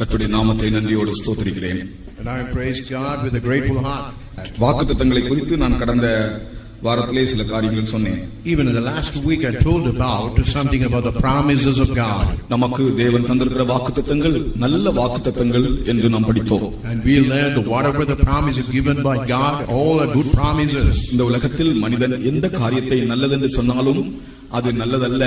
கர்த்தருடைய நாமத்தை நன்றியோடு ஸ்தோத்திரிக்கிறேன். And I praise God with a grateful heart. வாக்குத்தத்தங்களை குறித்து நான் கடந்த வாரத்திலே சில காரியங்கள் சொன்னேன். Even in the last week I told something about the promises of God. நமக்கு தேவன் தந்திருக்கிற வாக்குத்தத்தங்கள் நல்ல வாக்குத்தத்தங்கள் என்று நாம் படித்தோம். And we learned that whatever the promise is given by God, all are good promises. இந்த உலகத்தில் மனிதன் எந்த காரியத்தை நல்லதென்று சொன்னாலும் அது நல்லதல்ல,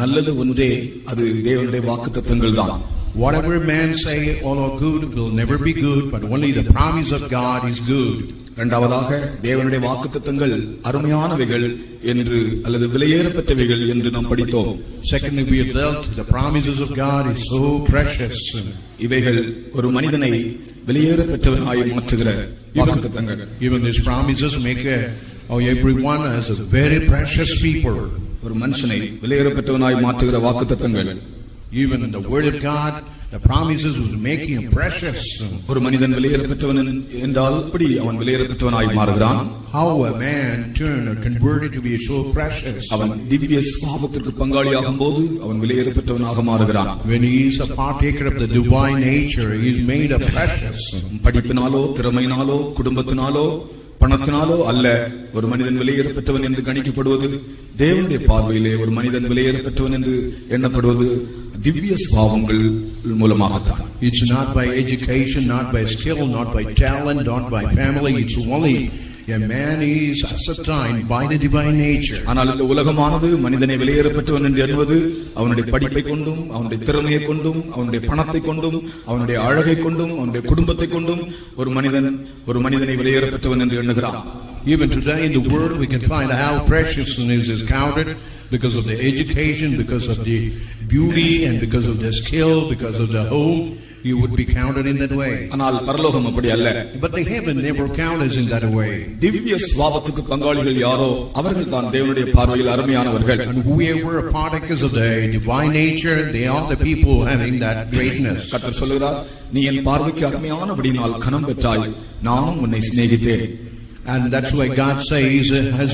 நல்லது ஒன்றே, அது தேவனுடைய வாக்குத்தத்தங்கள் தான். Whatever man say all are good will never be good, but only the promise of God is good. இரண்டாவதாக தேவனுடைய வாக்குத்தத்தங்கள் அருமையானவைகள் என்று அல்லது விலையேறப்பட்டவைகள் என்று நாம் படித்தோம். Secondly, we have dealt the promises of God is so precious. இவைகள் ஒரு மனிதனை விலையேறப்பட்டவனாய் மாற்றுகிற வாக்குத்தத்தங்கள். Even these promises make everyone as a very precious people. ஒரு மனுஷனை விலையேறப்பட்டவனாய் மாற்றுகிற வாக்குத்தத்தங்கள். Even in the word of God, the promises was making him precious. ஒரு மனிதன் விலையேறப்பட்டவன் என்றால் அப்படி அவன் விலையேறப்பட்டவனாய் மாறுகிறான். How a man turned or converted to be so precious. அவன் திவ்ய சுபாவத்திற்கு பங்காளியாகும்போது அவன் விலையேறப்பட்டவனாக மாறுகிறான். When he is a partaker of the divine nature, he is made a precious. படிப்பினாலோ திறமையினாலோ குடும்பத்தினாலோ பணத்தினாலோ அல்ல ஒரு மனிதன் விலையேறப்பட்டவன் என்று கணிக்கப்படுவது. தேவனுடைய பார்வையிலே ஒரு மனிதன் விலையேறப்பட்டவன் என்று எண்ணப்படுவது திவ்ய சுபாவங்கள் மூலமாகத்தான். It's not by education, not by skill, not by talent, not by family. It's only a man is assigned by the divine nature. ஆனால் இந்த உலகமானது மனிதனை விலையேறப்பட்டவன் என்று எண்ணுவது அவனுடைய படிப்பை கொண்டும் அவனுடைய திறமையை கொண்டும் அவனுடைய பணத்தை கொண்டும் அவனுடைய அழகை கொண்டும் அவனுடைய குடும்பத்தை கொண்டும் ஒரு மனிதனை விலையேறப்பட்டவன் என்று எண்ணுகிறான். Even today in the world we can find how preciousness is counted because of the education, because of the beauty, and because of the skill, because of the home. You would be counted in that way. ஆனால் பரலோகம் அப்படி அல்ல. But the heaven never counts in that way. திவ்ய சுபாவத்துக்கு பங்காளிகள் யாரோ அவர்கள் தான் தேவனுடைய பார்வையில் அருமையானவர்கள். And whoever are partakers of the divine nature, they are the people having that greatness. கர்த்தர் சொல்கிறார், நீ என் பார்வைக்கு அருமையானபடியால் கனம் பெற்றாய், நானும் உன்னை சிநேகித்தேன். And that's why God says, as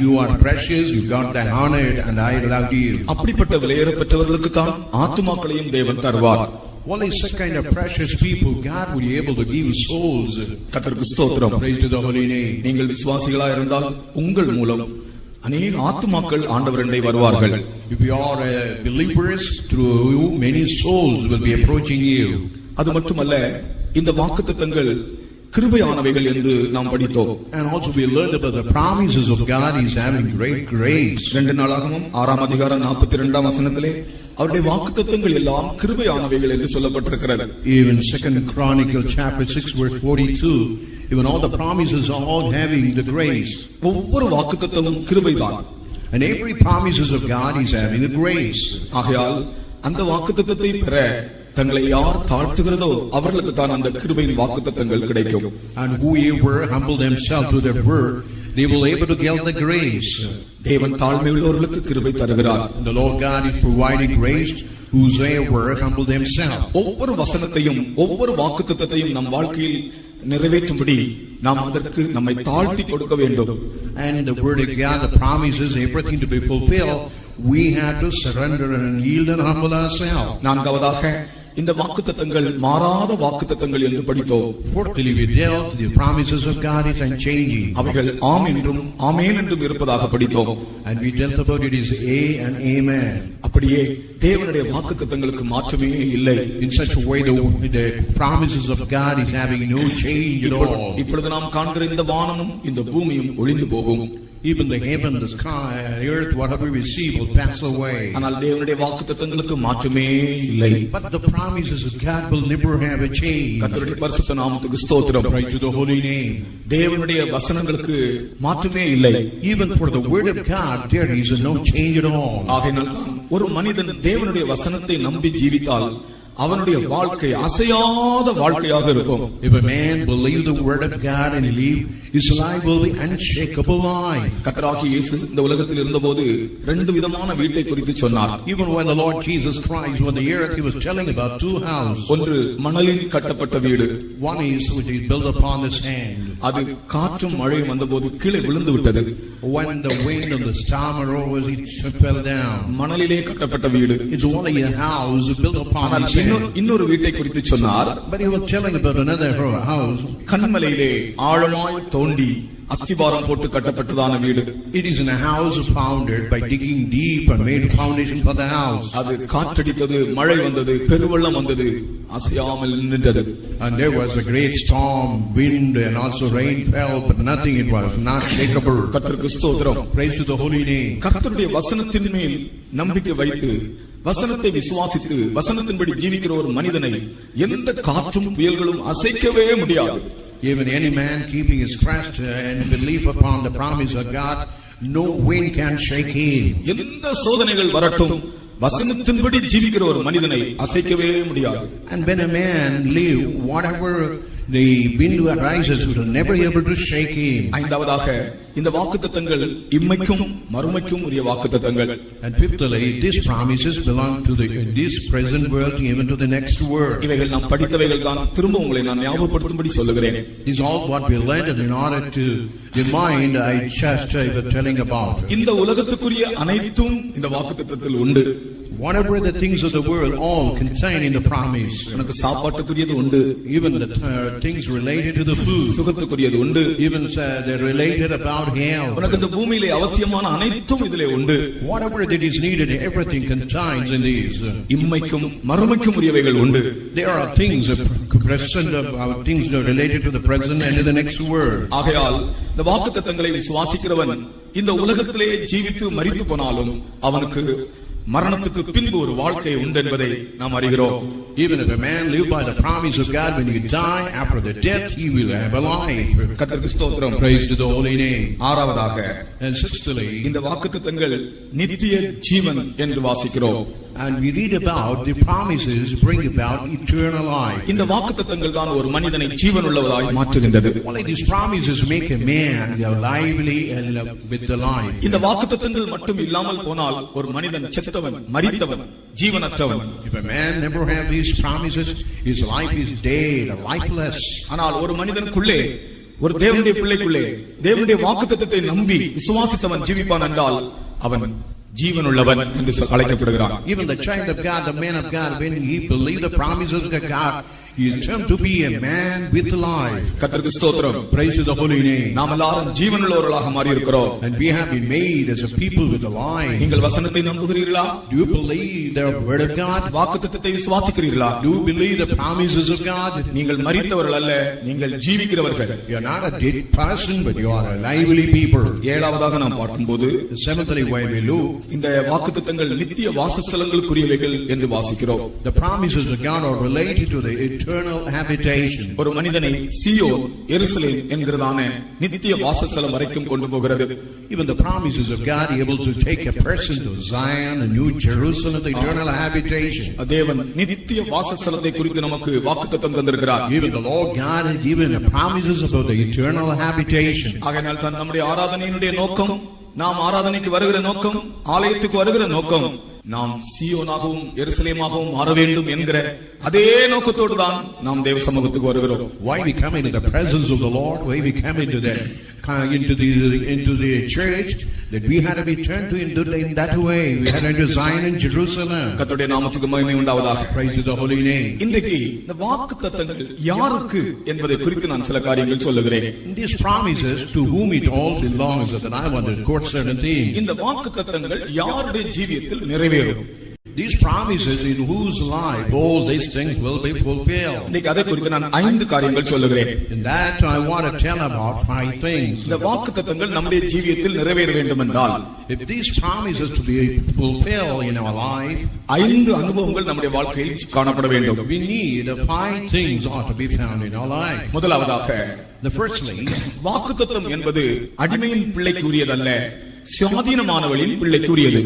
you are precious, you got the honor, and I loved you. அப்படிப்பட்ட விலையேறப்பட்டவர்களுக்கு தான் ஆத்துமாக்களையும் தேவன் தருவார். Well, it's a kind of precious people God would be able to give souls. கர்த்தருக்கு ஸ்தோத்திரம். Praise to the holy name. நீங்கள் விசுவாசிகளாய் இருந்தால் உங்கள் மூலம் அநேக ஆத்துமாக்கள் ஆண்டவரண்டை வருவார்கள். If you are believers, through you many souls will be approaching you. அது மட்டுமல்ல, இந்த வாக்குத்தத்தங்கள் கிருபையானவைகள் என்று நாம் படித்தோம். And also we learned about the promises of God is having great grace. 2 நாளாகமம் 6ஆம் அதிகாரம் 42ஆம் வசனத்திலே அவருடைய வாக்குத்தத்தங்கள் எல்லாம் கிருபையானவைகள் என்று சொல்லப்பட்டிருக்கிறது. Even 2nd Chronicle chapter 6 verse 42, even all the promises are all having the grace. ஒவ்வொரு வாக்குத்தத்தமும் கிருபைதான். And every promises of God is having a grace. ஆகையால் அந்த வாக்குத்தத்தத்தை பெற தங்களை யார் தாழ்த்துகிறதோ அவர்களுக்கு தான் அந்த கிருபையின் வாக்குத்தத்தங்கள் கிடைக்கும். And whoever humble themselves to their word, they will able to get the grace. தேவன் தாழ்மை உள்ளவர்களுக்கு கிருபை தருகிறார். The Lord God is providing grace whosoever humble themselves. ஒவ்வொரு வசனத்தையும் ஒவ்வொரு வாக்குத்தத்தத்தையும் நம் வாழ்க்கையில் நிறைவேற்றும்படி நாம் அதற்கு நம்மை தாழ்த்தி கொடுக்க வேண்டும். And the word of God, the promises, everything to be fulfilled, we have to surrender and yield and humble ourselves. நான்காவதாக இந்த வாக்குத்தத்தங்கள் மாறாத வாக்குத்தத்தங்கள் என்று படித்தோம். Fourthly, we dealt the promises of God is unchanging. அவைகள் ஆம் என்றும் ஆமென் என்றும் இருப்பதாக படித்தோம். And we dealt about it is a and amen. அப்படியே தேவனுடைய வாக்குத்தத்தங்களுக்கு மாற்றமே இல்லை. In such a way the promises of God is having no change at all. இப்பொழுது நாம் காண்கிற இந்த வானமும் இந்த பூமியும் ஒளிந்து போகும். Even the heaven, the sky, the earth, whatever we see will pass away. ஆனால் தேவனுடைய வாக்குத்தத்தங்களுக்கு மாற்றமே இல்லை. But the promises of God will never have a change. கர்த்தருடைய பரிசுத்த நாமத்துக்கு ஸ்தோத்திரம். Praise to the holy name. தேவனுடைய வசனங்களுக்கு மாற்றமே இல்லை. Even for the word of God there is no change at all. ஆகையால் ஒரு மனிதன் தேவனுடைய வசனத்தை நம்பி ஜீவித்தால் அவனுடைய வாழ்க்கை அசையாத வாழ்க்கையாக இருக்கும். If a man believe the word of God and live, his life will be unshakable life. கர்த்தராகிய இயேசு இந்த உலகத்தில் இருந்தபோது ரெண்டு விதமான வீட்டை குறித்து சொன்னார். Even when the Lord Jesus Christ on the earth, he was telling about two houses. ஒன்று மணலில் கட்டப்பட்ட வீடு. One is which is built upon the sand. அது காற்றும் மழையும் வந்தபோது கீழே விழுந்து விட்டது. When the wind and the storm arose, it fell down. மணலிலே கட்டப்பட்ட வீடு. It's only a house built upon the sand. இன்னொரு வீட்டை குறித்து சொன்னார். But he was telling about another house. கன்மலையிலே ஆழமாய் தோண்டி அஸ்திபாரம் போட்டு கட்டப்பட்டதான வீடு. It is in a house founded by digging deep and made a foundation for the house. அது காற்றடித்தது, மழை வந்தது, பெருவெள்ளம் வந்தது, அசையாமல் நின்றது. And there was a great storm, wind, and also rain fell, but nothing, it was not shakeable. கர்த்தருக்கு ஸ்தோத்திரம். Praise to the holy name. கர்த்தருடைய வசனத்தின் மேல் நம்பிக்கை வைத்து வசனத்தை விசுவாசித்து வசனத்தின்படி ஜீவிக்கிற ஒரு மனிதனை எந்த காற்றும் புயல்களும் அசைக்கவே முடியாது. Even any man keeping his trust and belief upon the promise of God, no wind can shake him. எந்த சோதனைகள் வரட்டும், வசனத்தின்படி ஜீவிக்கிற ஒரு மனிதனை அசைக்கவே முடியாது. And when a man live, whatever the wind arises, will never be able to shake him. ஐந்தாவதாக இந்த வாக்குத்தத்தங்கள் இம்மைக்கும் மறுமைக்கும் உரிய வாக்குத்தத்தங்கள். And fifthly, these promises belong to this present world, even to the next world. இவைகள் நாம் படித்தவைகள் தான். திரும்ப உங்களை நான் ஞாபகப்படுத்தும்படி சொல்லுகிறேன். This is all what we learned, and in order to remind, I just was telling about. இந்த உலகத்துக்குரிய அனைத்தும் இந்த வாக்குத்தத்தத்தில் உண்டு. Whatever the things of the world, all contained in the promise. எனக்கு சாப்பாட்டுக்குரியது உண்டு. Even the things related to the food. சுகத்துக்குரியது உண்டு. Even they're related about health. உனக்கு இந்த பூமியிலே அவசியமான அனைத்தும் இதிலே உண்டு. Whatever that is needed, everything contains in these. இம்மைக்கும் மறுமைக்கும் உரியவைகள் உண்டு. There are things present, things that are related to the present and to the next world. ஆகையால் இந்த வாக்குத்தத்தங்களை விசுவாசிக்கிறவன் இந்த உலகத்திலே ஜீவித்து மரித்து போனாலும் அவனுக்கு மரணத்துக்கு பின்பு ஒரு வாழ்க்கை உண்டு என்பதை நாம் அறிகிறோம். Even if a man live by the promise of God, when he die, after the death, he will have a life. கர்த்தருக்கு ஸ்தோத்திரம். Praise to the holy name. ஆறாவதாக And sixthly, இந்த வாக்குத்தத்தங்கள் நித்திய ஜீவன் என்று வாசிக்கிறோம். and we read about the promises bring about eternal life. இந்த வாக்குத்தத்தங்கள் தான் ஒரு மனிதனை ஜீவனுள்ளவராய் மாற்றுகின்றது. Only these promises make a man lively and with the life. இந்த வாக்குத்தத்தங்கள் மட்டும் இல்லாமல் போனால் ஒரு மனிதன் செத்தவன், மரித்தவன், ஜீவனற்றவன். If a man never have these promises, his life is dead, lifeless. ஆனால் ஒரு மனிதனுக்குள்ளே, ஒரு தேவனுடைய பிள்ளைக்குள்ளே தேவனுடைய வாக்குத்தத்தத்தை நம்பி விசுவாசித்தவன் ஜீவிப்பான் என்றால் அவன் ஜீவனுள்ளவன் என்று அழைக்கப்படுகிறான். Even the child of God, the man of God, when he believe the promises of God, he is termed to be a man with life. கர்த்தருக்கு ஸ்தோத்திரம். Praise to the holy name. நாம் எல்லாரும் ஜீவனுள்ளவர்களாக மாறி இருக்கிறோம். And we have been made as a people with a life. நீங்கள் வசனத்தை நம்புகிறீர்களா? Do you believe the word of God? வாக்குத்தத்தத்தை விசுவாசிக்கிறீர்களா? Do you believe the promises of God? நீங்கள் மரித்தவர்கள் அல்ல, நீங்கள் ஜீவிக்கிறவர்கள். You are not a dead person, but you are a lively people. ஏழாவதாக நாம் பார்க்கும்போது, seventhly, when we look, இந்த வாக்குத்தத்தங்கள் நித்திய வாசஸ்தலங்களுக்குரியவைகள் என்று வாசிக்கிறோம். the promises of God are related to the eternal habitation. ஒரு மனிதனை சீயோன், எருசலேம் என்கிறதான நித்திய வாசஸ்தலம் வரைக்கும் கொண்டு போகிறது. Even the promises of God are able to take a person to Zion, a New Jerusalem, the eternal habitation. தேவன் நித்திய வாசஸ்தலத்தை குறித்து நமக்கு வாக்குத்தத்தம் தந்திருக்கிறார். Even the Lord God has given the promises about the eternal habitation. ஆகையால் தான் நம்முடைய ஆராதனையினுடைய நோக்கம், நாம் ஆராதனைக்கு வருகிற நோக்கம், ஆலயத்துக்கு வருகிற நோக்கம், நாம் சீயோனாகவும் எருசலேமாகவும் மாற வேண்டும் என்கிற அதே நோக்கத்தோடு தான் நாம் தேவ சமூகத்துக்கு வருகிறோம். Why we come into the presence of the Lord, why we come into the church, that we had to be turned to in that way. We had to enter Zion and Jerusalem. கர்த்தருடைய நாமத்துக்கு மகிமை உண்டாவதாக. Praise to the holy name. இன்றைக்கு இந்த வாக்குத்தத்தங்கள் யாருக்கு என்பதை குறித்து நான் சில காரியங்கள் சொல்லுகிறேன். These promises, to whom it all belongs, that I want to quote certain things. இந்த வாக்குத்தத்தங்கள் யாருடைய ஜீவியத்தில் நிறைவேறும்? These promises, in whose life all these things will be fulfilled. இன்னைக்கு அதை குறித்து நான் 5 காரியங்கள் சொல்லுகிறேன். In that I want to tell about 5 things. இந்த வாக்குத்தத்தங்கள் நம்முடைய ஜீவியத்தில் நிறைவேற வேண்டும் என்றால், if these promises to be fulfilled in our life, 5 அனுபவங்கள் நம்முடைய வாழ்க்கையில் காணப்பட வேண்டும். we need 5 things ought to be found in our life. முதலாவதாக, the firstly, வாக்குத்தத்தம் என்பது அடிமையின் பிள்ளைக்கு உரியதல்ல, சுயாதீனமானவளின் பிள்ளைக்கு உரியது.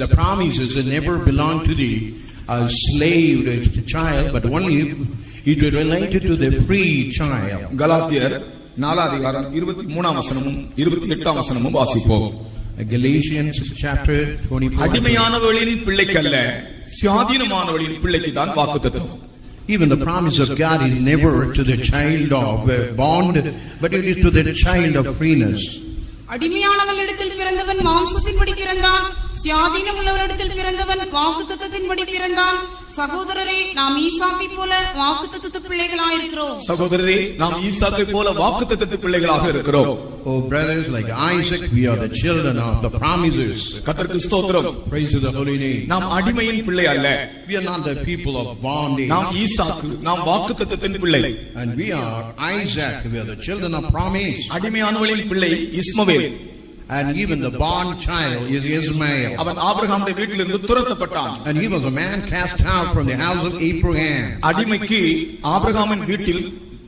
The promises that never belong to the slave child, but only it is related to the free child. கலாத்தியர் 4 அதிகாரம் 23ஆம் வசனமும் 28ஆம் வசனமும் வாசிப்போம். Galatians chapter 24. அடிமையானவளின் பிள்ளைக்கு அல்ல, சுயாதீனமானவளின் பிள்ளைக்கு தான் வாக்குத்தத்தம். Even the promise of God is never to the child of bond, but it is to the child of freeness. அடிமையானவனிடத்தில் பிறந்தவன் மாம்சத்தின்படி பிறந்தான், சுயாதீனம் உள்ளவரிடத்தில் பிறந்தவன் வாக்குத்தத்தத்தின்படி பிறந்தான். சகோதரரே, நாம் ஈசாக்கை போல வாக்குத்தத்த பிள்ளைகளாக இருக்கிறோம். சகோதரரே, நாம் ஈசாக்கை போல வாக்குத்தத்த பிள்ளைகளாக இருக்கிறோம். Oh brothers, like Isaac, we are the children of the promises. கர்த்தருக்கு ஸ்தோத்திரம். Praise to the holy name. நாம் அடிமையின் பிள்ளை அல்ல. We are not the people of bondage. நாம் ஈசாக்கு, நாம் வாக்குத்தத்தத்தின் பிள்ளை. And we are Isaac, we are the children of promise. அடிமையானவளின் பிள்ளை இஸ்மவேல். And even the born child is Ishmael. அவன் ஆபிரகாமுடைய வீட்டிலிருந்து துரத்தப்பட்டான். And he was a man cast out from the house of Abraham. அடிமைக்கு ஆபிரகாமின் வீட்டில்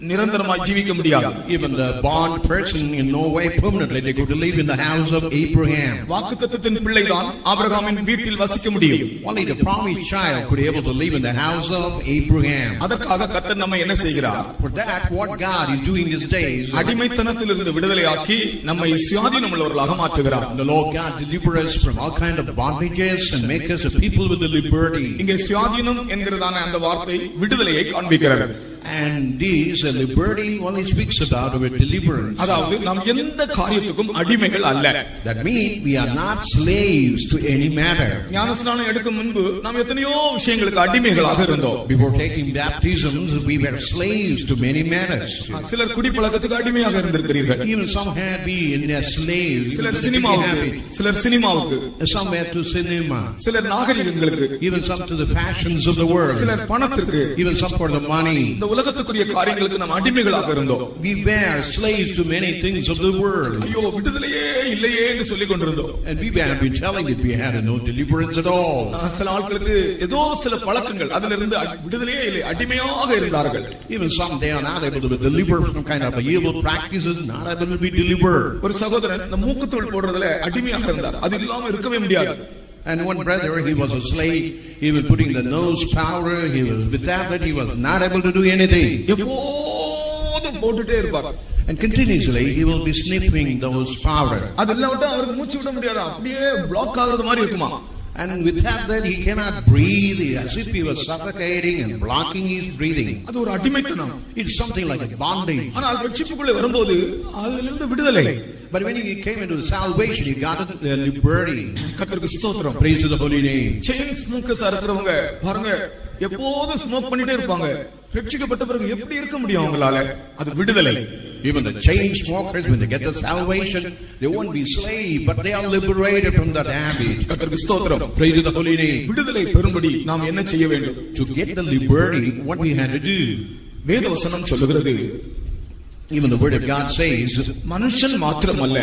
நிரந்தரமாய் ஜீவிக்க முடியாது. Even the born person in no way permanently they could live in the house of Abraham. வாக்குத்தத்தத்தின் பிள்ளைதான் ஆபிரகாமின் வீட்டில் வசிக்க முடியும். Only the promised child could be able to live in the house of Abraham. அதற்காக கர்த்தர் நம்மை என்ன செய்கிறார்? For that what God is doing these days, அடிமைத்தனத்திலிருந்து விடுதலையாக்கி நம்மை சுயாதீனம் உள்ளவர்களாக மாற்றுகிறார். The Lord God deliver us from all kind of bondages and make us a people with the liberty. இங்கே சுயாதீனம் என்கிறதான அந்த வார்த்தை விடுதலையை காண்பிக்கிறது. And this liberty only speaks about our deliverance. அதாவது நாம் எந்த காரியத்துக்கும் அடிமைகள் அல்ல. That means we are not slaves to any matter. ஞானஸ்நானம் எடுக்கும் முன்பு நாம் எத்தனையோ விஷயங்களுக்கு அடிமைகளாக இருந்தோம். Before taking baptisms we were slaves to many matters. சிலர் குடிப்பழக்கத்துக்கு அடிமையாக இருந்திருக்கிறீர்கள். Even some had been slaves. சிலர் சினிமாவுக்கு, some were to cinema. சிலர் நாகரிகங்களுக்கு, even some to the fashions of the world. சிலர் பணத்திற்கு, even some for the money. உலகத்துக்குரிய காரியங்களுக்கு நாம் அடிமைகளாக இருந்தோம். We were slaves to many things of the world. ஐயோ விடுதலையே இல்லையே என்று சொல்லிக் கொண்டிருந்தோம். And we have been telling that we had no deliverance at all. சில ஆட்களுக்கு ஏதோ சில பழக்கங்கள் அதிலிருந்து விடுதலையே இல்லை, அடிமையாக இருந்தார்கள். Even some they are not able to be delivered from kind of evil practices, not able to be delivered. ஒரு சகோதரன் இந்த மூக்குத்தூள் போடுறதுல அடிமையாக இருந்தார். அது இல்லாம இருக்கவே முடியாது. And one brother, he was a slave. He was putting the nose powder. He was with that. He was not able to do anything. எப்போதும் போட்டுட்டே இருப்பார். And continuously he will be sniffing those powder. அது இல்லாம அவருக்கு மூச்சு விட முடியாது. அப்படியே பிளாக் ஆகுறது மாதிரி இருக்குமா. And without that he cannot breathe, as if he was suffocating and blocking his breathing. அது ஒரு அடிமைத்தனம். It's something like a bondage. ஆனால் ரட்சிப்புக்குள்ளே வரும்போது அதிலிருந்து விடுதலை. But when he came into the salvation, he got the liberty. கர்த்தருக்கு ஸ்தோத்திரம். Praise to the holy name. Chain smokers இருக்கிறவங்க பாருங்க, எப்போதும் ஸ்மோக் பண்ணிட்டே இருப்பாங்க. ரட்சிக்கப்பட்ட பிறகு எப்படி இருக்க முடியும் அவங்களால? அது விடுதலை. Even the chain smokers, when they get the salvation, they won't be slave, but they are liberated from that habit. கர்த்தருக்கு ஸ்தோத்திரம். Praise to the holy name. விடுதலை பெறும்படி நாம் என்ன செய்ய வேண்டும்? To get the liberty, what we had to do. வேதவசனம் சொல்லுகிறது, even the word of God says, மனுஷன் மாத்திரமல்ல,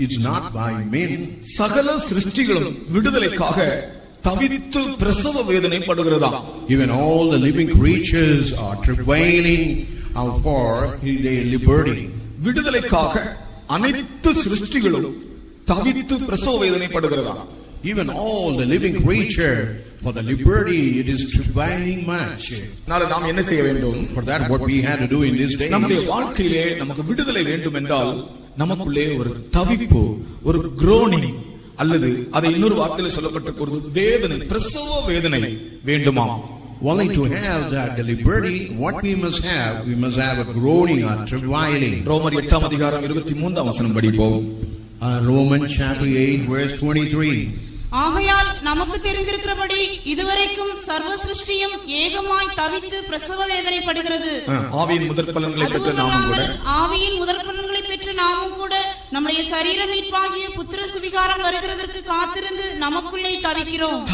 it's not by men, சகல சிருஷ்டிகளும் விடுதலைக்காக தவித்து பிரசவ வேதனை படுகிறதா. even all the living creatures are travailing for their liberty. விடுதலைக்காக அனைத்து சிருஷ்டிகளும் தவித்து பிரசவ வேதனை படுகிறதா. Even all the living creature for the liberty, it is travailing much. நாம் என்ன செய்ய வேண்டும்? For that what we had to do in this day. நம்முடைய வாழ்க்கையிலே நமக்கு விடுதலை வேண்டும் என்றால் நமக்குள்ளே ஒரு தவிப்பு, ஒரு groaning, அல்லது அதை இன்னொரு வார்த்தையில சொல்லப்பட்ட ஒரு வேதனை, பிரசவ வேதனை வேண்டுமா? Only to have that the liberty, what we must have a groaning or travailing. ரோமர் 8 அதிகாரம் 23 வசனம் படிப்போம். Romans chapter 8 verse 23. ஆகையால் நமக்கு தெரிந்திருக்கிறபடி இதுவரைக்கும் சர்வ சிருஷ்டியும் ஏகமாய் தவித்து பிரசவ வேதனைப்படுகிறது. ஆவியின் முதற் பலன்களை பெற்ற நாமும் கூட நம்முடைய சரீர மீட்பாகிய புத்திர சுவிகாரம் வருகிறதற்கு காத்திருந்து நமக்குள்ளே தவிக்கிறோம்.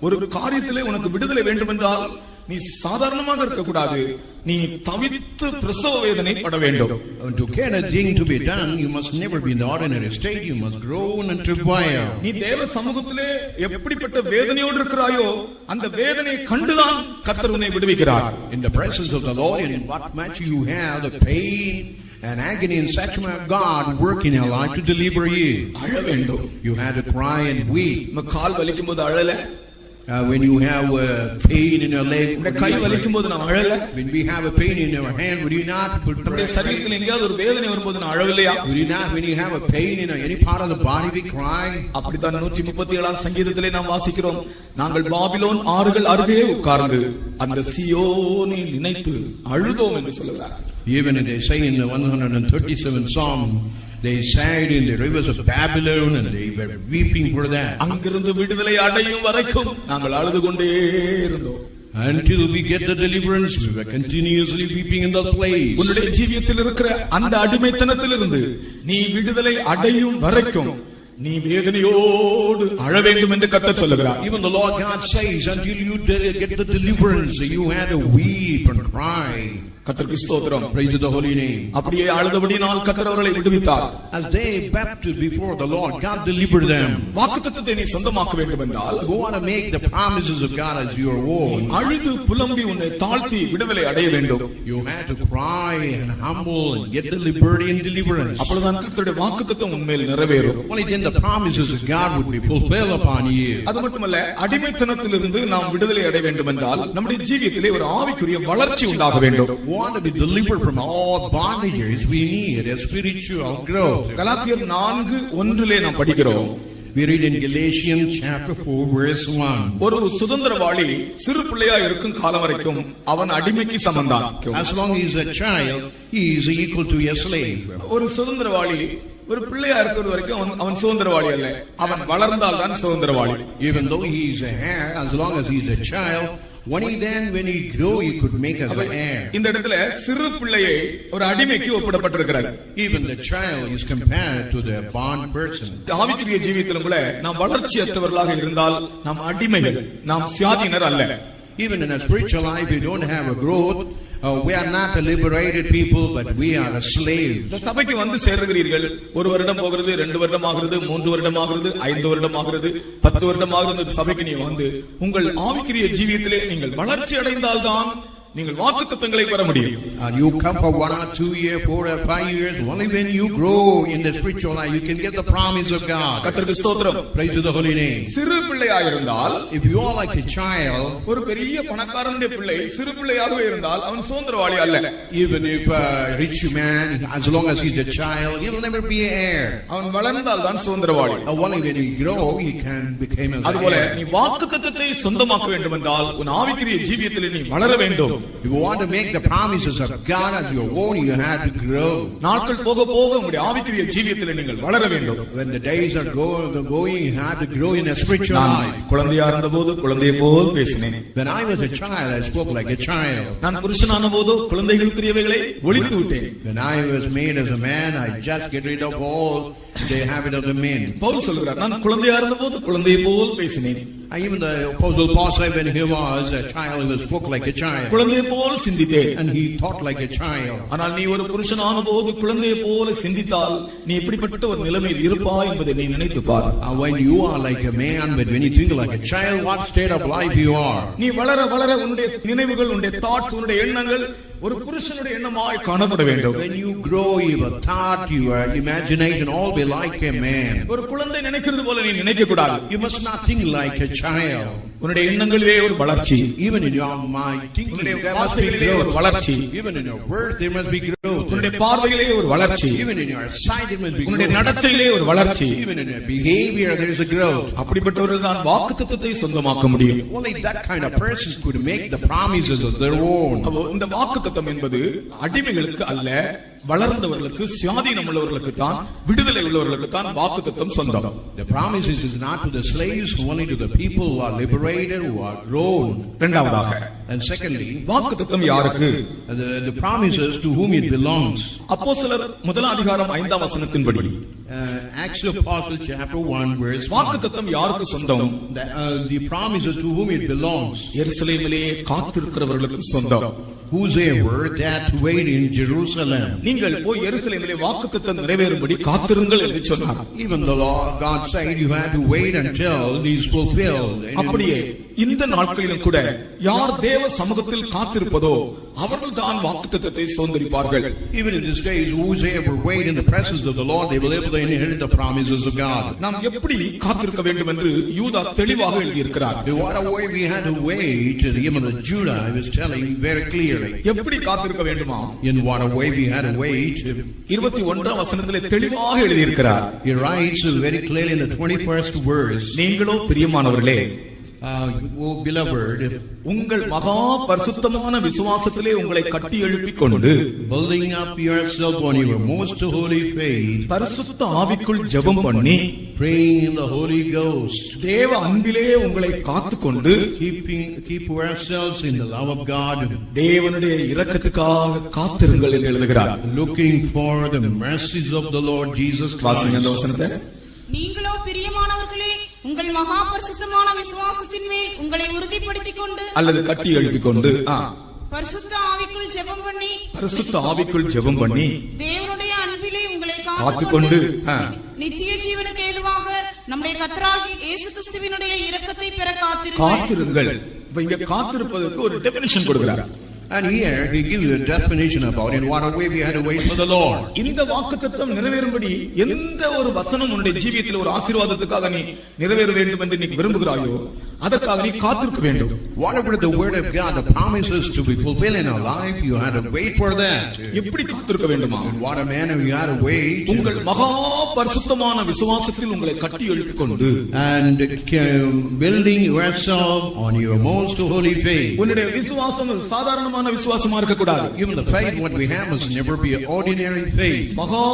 ஒரு காரியத்திலே உனக்கு விடுதலை வேண்டும் என்றால் நீ சாதாரணமாக இருக்க கூடாது, நீ தவித்து பிரசவ வேதனை பட வேண்டும். To get a thing to be done, you must never be in the ordinary state. You must groan and travail. நீ தேவ சமூகத்திலே எப்படிப்பட்ட வேதனையோடு இருக்கிறாயோ அந்த வேதனையை கண்டுதான் கர்த்தர் உன்னை விடுவிக்கிறார். In the presence of the Lord, in what much you have the pain and agony and such of God work in your life to deliver you. அழ வேண்டும். You had to cry and weep. Call வலிக்கும்போது அழல, When you have pain in your leg, கை வலிக்கும் போது நாம் அழல? when we have a pain in your hand, would you not put நம்முடைய சரீரத்தில் எங்கேயாவது ஒரு வேதனை வரும்போது நான் அழவில்லையா? would you not, when you have a pain in any part of the body, we cry? அப்படித்தான் 137ஆம் சங்கீதத்திலே நாம் வாசிக்கிறோம், நாங்கள் பாபிலோன் ஆறுகள் அருகே உட்கார்ந்து அந்த சீயோனை நினைத்து அழுதோம் என்று சொல்கிறார். Even they say in the 137th Psalm, they sat in the rivers of Babylon and they were weeping for that. அங்கிருந்து விடுதலை அடையும் வரைக்கும் நாங்கள் அழுது கொண்டே இருந்தோம். Until we get the deliverance, we were continuously weeping in that place. உன்னுடைய ஜீவியத்தில் இருக்கிற அந்த அடிமைத்தனத்திலிருந்து நீ விடுதலை அடையும் வரைக்கும் நீ வேதனையோடு அழ வேண்டும் என்று கர்த்தர் சொல்லுகிறார். Even the Lord God says, until you get the deliverance, you had to weep and cry. கர்த்தருக்கு ஸ்தோத்திரம். Praise the holy name. அப்படியே அழுதபடியால் கர்த்தர் அவர்களை விடுவித்தார். As they wept before the Lord, God delivered them. வாக்குத்தத்தத்தை நீ சொந்தமாக்க வேண்டும் என்றால், You want to make the promises of God as your own. அழுது புலம்பி உன்னை தாழ்த்தி விடுதலை அடைய வேண்டும். You have to cry and humble and get the liberty and deliverance. அப்பொழுதுதான் கர்த்தருடைய வாக்குத்தத்தம் உன்மேல் நிறைவேறும். Only then the promises of God would be fulfilled upon you. அது மட்டுமல்ல, அடிமைத்தனத்திலிருந்து நாம் விடுதலை அடைய வேண்டும் என்றால் நம்முடைய ஜீவியத்திலே ஒரு ஆவிக்குரிய வளர்ச்சி உண்டாக வேண்டும். Want to be delivered from all bondages, we need a spiritual growth. கலாத்தியர் 4:1 நாம் படிக்கிறோம். We read in Galatians chapter 4 verse 1. ஒரு சுதந்திரவாளி சிறு பிள்ளையா இருக்கும் காலம் வரைக்கும் அவன் அடிமைக்கு சமந்தான். As long as he is a child, he is equal to a slave. ஒரு சுதந்திரவாளி ஒரு பிள்ளையா இருக்கிறது வரைக்கும் அவன் சுதந்திரவாளி அல்ல, அவன் வளர்ந்தால் தான் சுதந்திரவாளி. Even though he is a heir, as long as he is a child, when he grow, he could make us an heir. இந்த இடத்துல சிறு பிள்ளையை ஒரு அடிமைக்கு ஒப்பிடப்பட்டிருக்கிறது. Even the child is compared to the bond person. ஆவிக்குரிய ஜீவியத்திலும் கூட நாம் வளர்ச்சியற்றவர்களாக இருந்தால் நாம் அடிமைகள், நாம் சுயாதீனர் அல்ல. Even in a spiritual life, we don't have a growth. We are not a liberated people, but we are a slaves. இந்த சபைக்கு வந்து சேருகிறீர்கள், 1 வருடம் போகிறது, 2 வருடம் ஆகிறது, 3 வருடம் ஆகிறது, 5 வருடம் ஆகிறது, 10 வருடம் ஆகிறது. இந்த சபைக்கு நீ வந்து உங்கள் ஆவிக்குரிய ஜீவியத்திலே நீங்கள் வளர்ச்சி அடைந்தால்தான் நீங்கள் வாக்குத்தத்தங்களை பெற முடியும். You come for 1 or 2 years, 4 or 5 years. Only when you grow in the spiritual life, you can get the promise of God. கர்த்தருக்கு ஸ்தோத்திரம். Praise to the holy name. சிறு பிள்ளையாக இருந்தால், if you are like a child, ஒரு பெரிய பணக்காரனுடைய பிள்ளை சிறு பிள்ளையாகவே இருந்தால் அவன் சுதந்திரவாளி அல்ல. Even if a rich man, as long as he's a child, he will never be an heir. அவன் வளர்ந்தால் தான் சுதந்திரவாளி. Only when he grow, he can become an heir. அதுபோல நீ வாக்குத்தத்தத்தை சொந்தமாக்க வேண்டும் என்றால் உன் ஆவிக்குரிய ஜீவியத்தில் நீ வளர வேண்டும். If you want to make the promises of God as your own, you have to grow. நாட்கள் போக போக உங்களுடைய ஆவிக்குரிய ஜீவியத்தில் நீங்கள் வளர வேண்டும். When the days are going, you have to grow in a spiritual life. குழந்தையா இருந்தபோது குழந்தையை போல் பேசினேன். When I was a child, I spoke like a child. நான் புருஷனான போது குழந்தைகளுக்குரியவைகளை ஒழித்து விட்டேன். When I was made as a man, I just get rid of all the habit of the men. Pavul சொல்கிறார், நான் குழந்தையா இருந்தபோது குழந்தையை போல் பேசினேன். Even the apostle Paul said when he was a child, he spoke like a child. குழந்தையை போல் சிந்தித்தேன். And he thought like a child. ஆனால் நீ ஒரு புருஷனான போது குழந்தையை போல சிந்தித்தால் நீ எப்படிப்பட்ட ஒரு நிலைமையில் இருப்பாய் என்பதை நீ நினைத்து பார். When you are like a man, but when you think like a child, what state of life you are? நீ வளர வளர உன்னுடைய நினைவுகள், உன்னுடைய தாட்ஸ், உன்னுடைய எண்ணங்கள் ஒரு புருஷனுடைய எண்ணமாய் காணப்பட வேண்டும். When you grow, your thought, your imagination all be like a man. ஒரு குழந்தை நினைக்கிறது போல நீ நினைக்க கூடாது. You must not think like a child. உன்னுடைய எண்ணங்களிலே ஒரு வளர்ச்சி. Even in your mind, thinking there must be ஒரு வளர்ச்சி. Even in your words, there must be growth. உன்னுடைய பார்வையிலே ஒரு வளர்ச்சி. Even in your sight, there must be growth. உன்னுடைய நடத்தையிலே ஒரு வளர்ச்சி. Even in your behavior, there is a growth. அப்படிப்பட்டவர்கள் தான் வாக்குத்தத்தத்தை சொந்தமாக்க முடியும். Only that kind of persons could make the promises of their own. இந்த வாக்குத்தத்தம் என்பது அடிமைகளுக்கு அல்ல, வளர்ந்தவர்களுக்கு, சுயாதீனம் உள்ளவர்களுக்கு தான், விடுதலை உள்ளவர்களுக்கு தான் வாக்குத்தத்தம் சொந்தம். The promises is not to the slaves, only to the people who are liberated, who are grown. இரண்டாவதாக, and secondly, வாக்குத்தத்தம் யாருக்கு? The promises to whom it belongs. அப்போஸ்தலர் 1 வசனத்தின்படி Acts of Apostles chapter 1 verse 1. வாக்குத்தத்தம் யாருக்கு சொந்தம்? The promises to whom it belongs. எருசலேமிலே காத்திருக்கிறவர்களுக்கு சொந்தம். Whosoever that wait in Jerusalem. நீங்கள் போய் எருசலேமிலே வாக்குத்தத்தம் நிறைவேறும்படி காத்திருங்கள் என்று சொன்னார். Even the Lord God said you have to wait until it is fulfilled. அப்படியே இந்த நாட்களிலும் கூட யார் தேவ சமூகத்தில் காத்திருப்பதோ அவர்கள் தான் வாக்குத்தத்தத்தை சுதந்தரிப்பார்கள். Even in these days, whosoever wait in the presence of the Lord, they will be able to inherit the promises of God. நாம் எப்படி காத்திருக்க வேண்டும் என்று யூதா தெளிவாக எழுதியிருக்கிறார். In what a way we had to wait, even the Judah was telling very clearly. எப்படி காத்திருக்க வேண்டுமா? In what a way we had to wait. 21ஆம் வசனத்திலே தெளிவாக எழுதியிருக்கிறார். He writes very clearly in the 21st verse. நீங்களோ பிரியமானவர்களே, O beloved, உங்கள் மகா பரிசுத்தமான விசுவாசத்திலே உங்களை கட்டி எழுப்பிக் கொண்டு building up yourself on your most holy faith, பரிசுத்த ஆவிக்குள் ஜெபம் பண்ணி praying in the Holy Ghost, தேவ அன்பிலே உங்களை காத்துக்கொண்டு keep yourselves in the love of God, தேவனுடைய இரக்கத்துக்காக காத்திருங்கள் என்று எழுதுகிறார். looking for the mercies of the Lord Jesus வாசிங்க Christ. அந்த வசனத்தை. நீங்களோ பிரியமானவர்களே, உங்கள் மகா பரிசுத்தமான விசுவாசத்தின் மேல் உங்களை உறுதிப்படுத்திக் கொண்டு அல்லது கட்டி எழுப்பிக் கொண்டு பரிசுத்த ஆவிக்குள் ஜெபம் பண்ணி பரிசுத்த ஆவிக்குள் ஜெபம் பண்ணி தேவனுடைய அன்பிலே உங்களை காத்துக்கொண்டு நித்திய ஜீவனுக்கு ஏதுவாக நம்முடைய கர்த்தராகிய இயேசு கிறிஸ்துவினுடைய இரக்கத்தை பெற காத்திருங்கள். இப்ப இங்க காத்திருப்பதற்கு ஒரு டெபினிஷன் கொடுக்கிறார். And here he gives you a definition about in what a way we had to wait for the Lord. இந்த வாக்குத்தத்தம் நிறைவேறும்படி எந்த ஒரு வசனம் உன்னுடைய ஜீவியத்தில் ஒரு ஆசீர்வாதத்துக்காக நீ நிறைவேற வேண்டும் என்று நீ விரும்புகிறாயோ அதற்காக நீ காத்திருக்க வேண்டும். Whatever the word of God, the promises to be fulfilled in our life, you had to wait for that. எப்படி காத்திருக்க வேண்டுமா? In what a manner you had to wait. உங்கள் மகா பரிசுத்தமான விசுவாசத்தில் உங்களை கட்டி எழுப்பிக் கொண்டு and building yourself on your most holy faith. உன்னுடைய விசுவாசம் சாதாரணமான விசுவாசமா இருக்க கூடாது. Even the faith what we have must never be an ordinary faith. மகா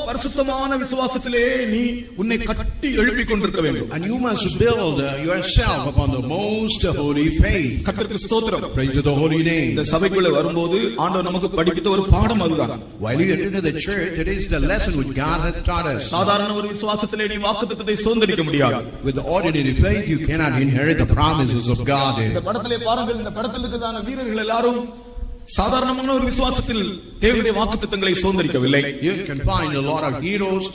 பரிசுத்தமான விசுவாசத்திலே நீ உன்னை கட்டி எழுப்பிக் கொண்டிருக்க வேண்டும். And you must build yourself upon the most holy faith. கர்த்தருக்கு ஸ்தோத்திரம். Praise to the holy name. இந்த சபைக்குள்ள வரும்போது ஆண்டவர் நமக்கு படிப்பித்த ஒரு பாடம் அதுதான். While you enter the church, it is the lesson which God has taught us. சாதாரண ஒரு விசுவாசத்திலே நீ வாக்குத்தத்தத்தை சுதந்தரிக்க முடியாது. With the ordinary faith you cannot inherit the promises of God. இந்த படத்திலே பாருங்கள், இந்த படத்தில் இருக்கிறதான வீரர்கள் எல்லாரும் சாதாரணமான ஒரு விசுவாசத்தில் தேவனுடைய வாக்குத்தத்தங்களை சுதந்தரிக்கவில்லை. You can find a lot of heroes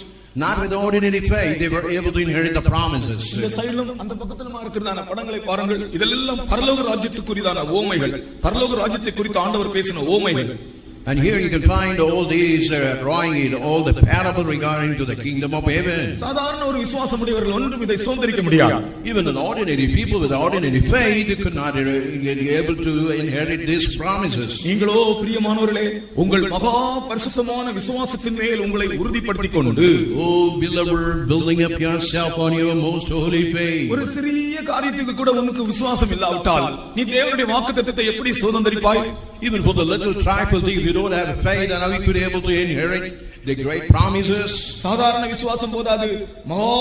not with ordinary faith they were able to inherit the promises. இந்த சைடுல அந்த பக்கத்துல இருக்கிறதான படங்களை பாருங்கள், இதெல்லாம் பரலோக ராஜ்யத்துக்குரியதான ஓமைகள், பரலோக ராஜ்யத்தை குறித்து ஆண்டவர் பேசின ஓமைகள். And here you can find all these drawing it, all the parable regarding to the kingdom of heaven. சாதாரண ஒரு விசுவாசம் உடையவர்கள் ஒன்றும் இதை சுதந்தரிக்க முடியாது. Even an ordinary people with ordinary faith could not get able to inherit these promises. நீங்களோ பிரியமானவர்களே, உங்கள் மகா பரிசுத்தமான விசுவாசத்தின் மேல் உங்களை உறுதிப்படுத்திக் கொண்டு Oh beloved, building up yourself on your most holy faith. ஒரு சிறிய காரியத்துக்கு கூட உனக்கு விசுவாசம் இல்லாவிட்டால் நீ தேவனுடைய வாக்குத்தத்தத்தை எப்படி சுதந்தரிப்பாய்? Even for the little trifle thing, if you don't have faith, and how you could be able to inherit the great promises. சாதாரண விசுவாசம் போதாது, மகா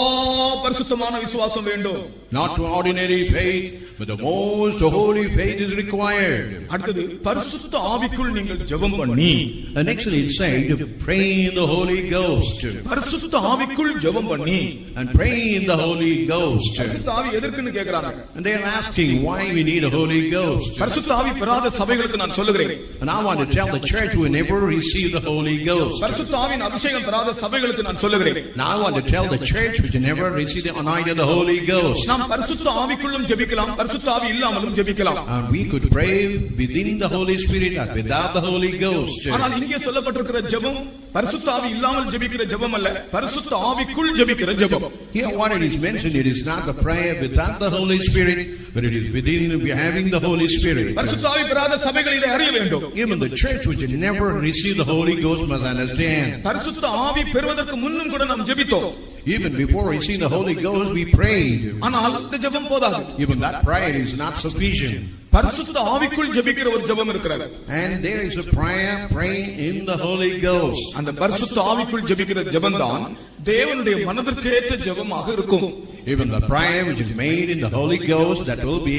பரிசுத்தமான விசுவாசம் வேண்டும். Not ordinary faith, but the most holy faith is required. அடுத்தது பரிசுத்த ஆவிக்குள் நீங்கள் ஜெபம் பண்ணி, And actually it said to pray in the Holy Ghost. பரிசுத்த ஆவிக்குள் ஜெபம் பண்ணி And pray in the Holy Ghost. பரிசுத்த ஆவி எதற்குன்னு கேக்குறாங்க. And they are asking why we need a Holy Ghost. பரிசுத்த ஆவி பெறாத சபைகளுக்கு நான் சொல்லுகிறேன். And I want to tell the church who never received the Holy Ghost. பரிசுத்த ஆவியின் அபிஷேகம் பெறாத சபைகளுக்கு நான் சொல்லுகிறேன். Now I want to tell the church which never received the anointing of the Holy Ghost. நாம் பரிசுத்த ஆவிக்குள்ளும் ஜெபிக்கலாம், பரிசுத்த ஆவி இல்லாமலும் ஜெபிக்கலாம். And we could pray within the Holy Spirit and without the Holy Ghost. ஆனால் இங்கே சொல்லப்பட்டிருக்கிற ஜெபம் பரிசுத்த ஆவி இல்லாமல் ஜெபிக்கிற ஜெபம் அல்ல, பரிசுத்த ஆவிக்குள் ஜெபிக்கிற ஜெபம். Here what it is mentioned, it is not the prayer without the Holy Spirit, but it is within having the Holy Spirit. பரிசுத்த ஆவி பெறாத சபைகள் இதை அறிய வேண்டும். Even the church which never received the Holy Ghost must understand. பரிசுத்த ஆவி பெறுவதற்கு முன்னும் கூட நாம் ஜெபித்தோம். Even before receiving the Holy Ghost we prayed. ஆனால் இந்த ஜெபம் போதாது. Even that prayer is not sufficient. பரிசுத்த ஆவிக்குள் ஜெபிக்கிற ஒரு ஜெபம் இருக்கிறது. And there is a prayer praying in the Holy Ghost. அந்த பரிசுத்த ஆவிக்குள் ஜெபிக்கிற ஜெபம் தான் தேவனுடைய மனதிற்கு ஏற்ற ஜெபமாக இருக்கும். Even the prayer which is made in the Holy Ghost, that will be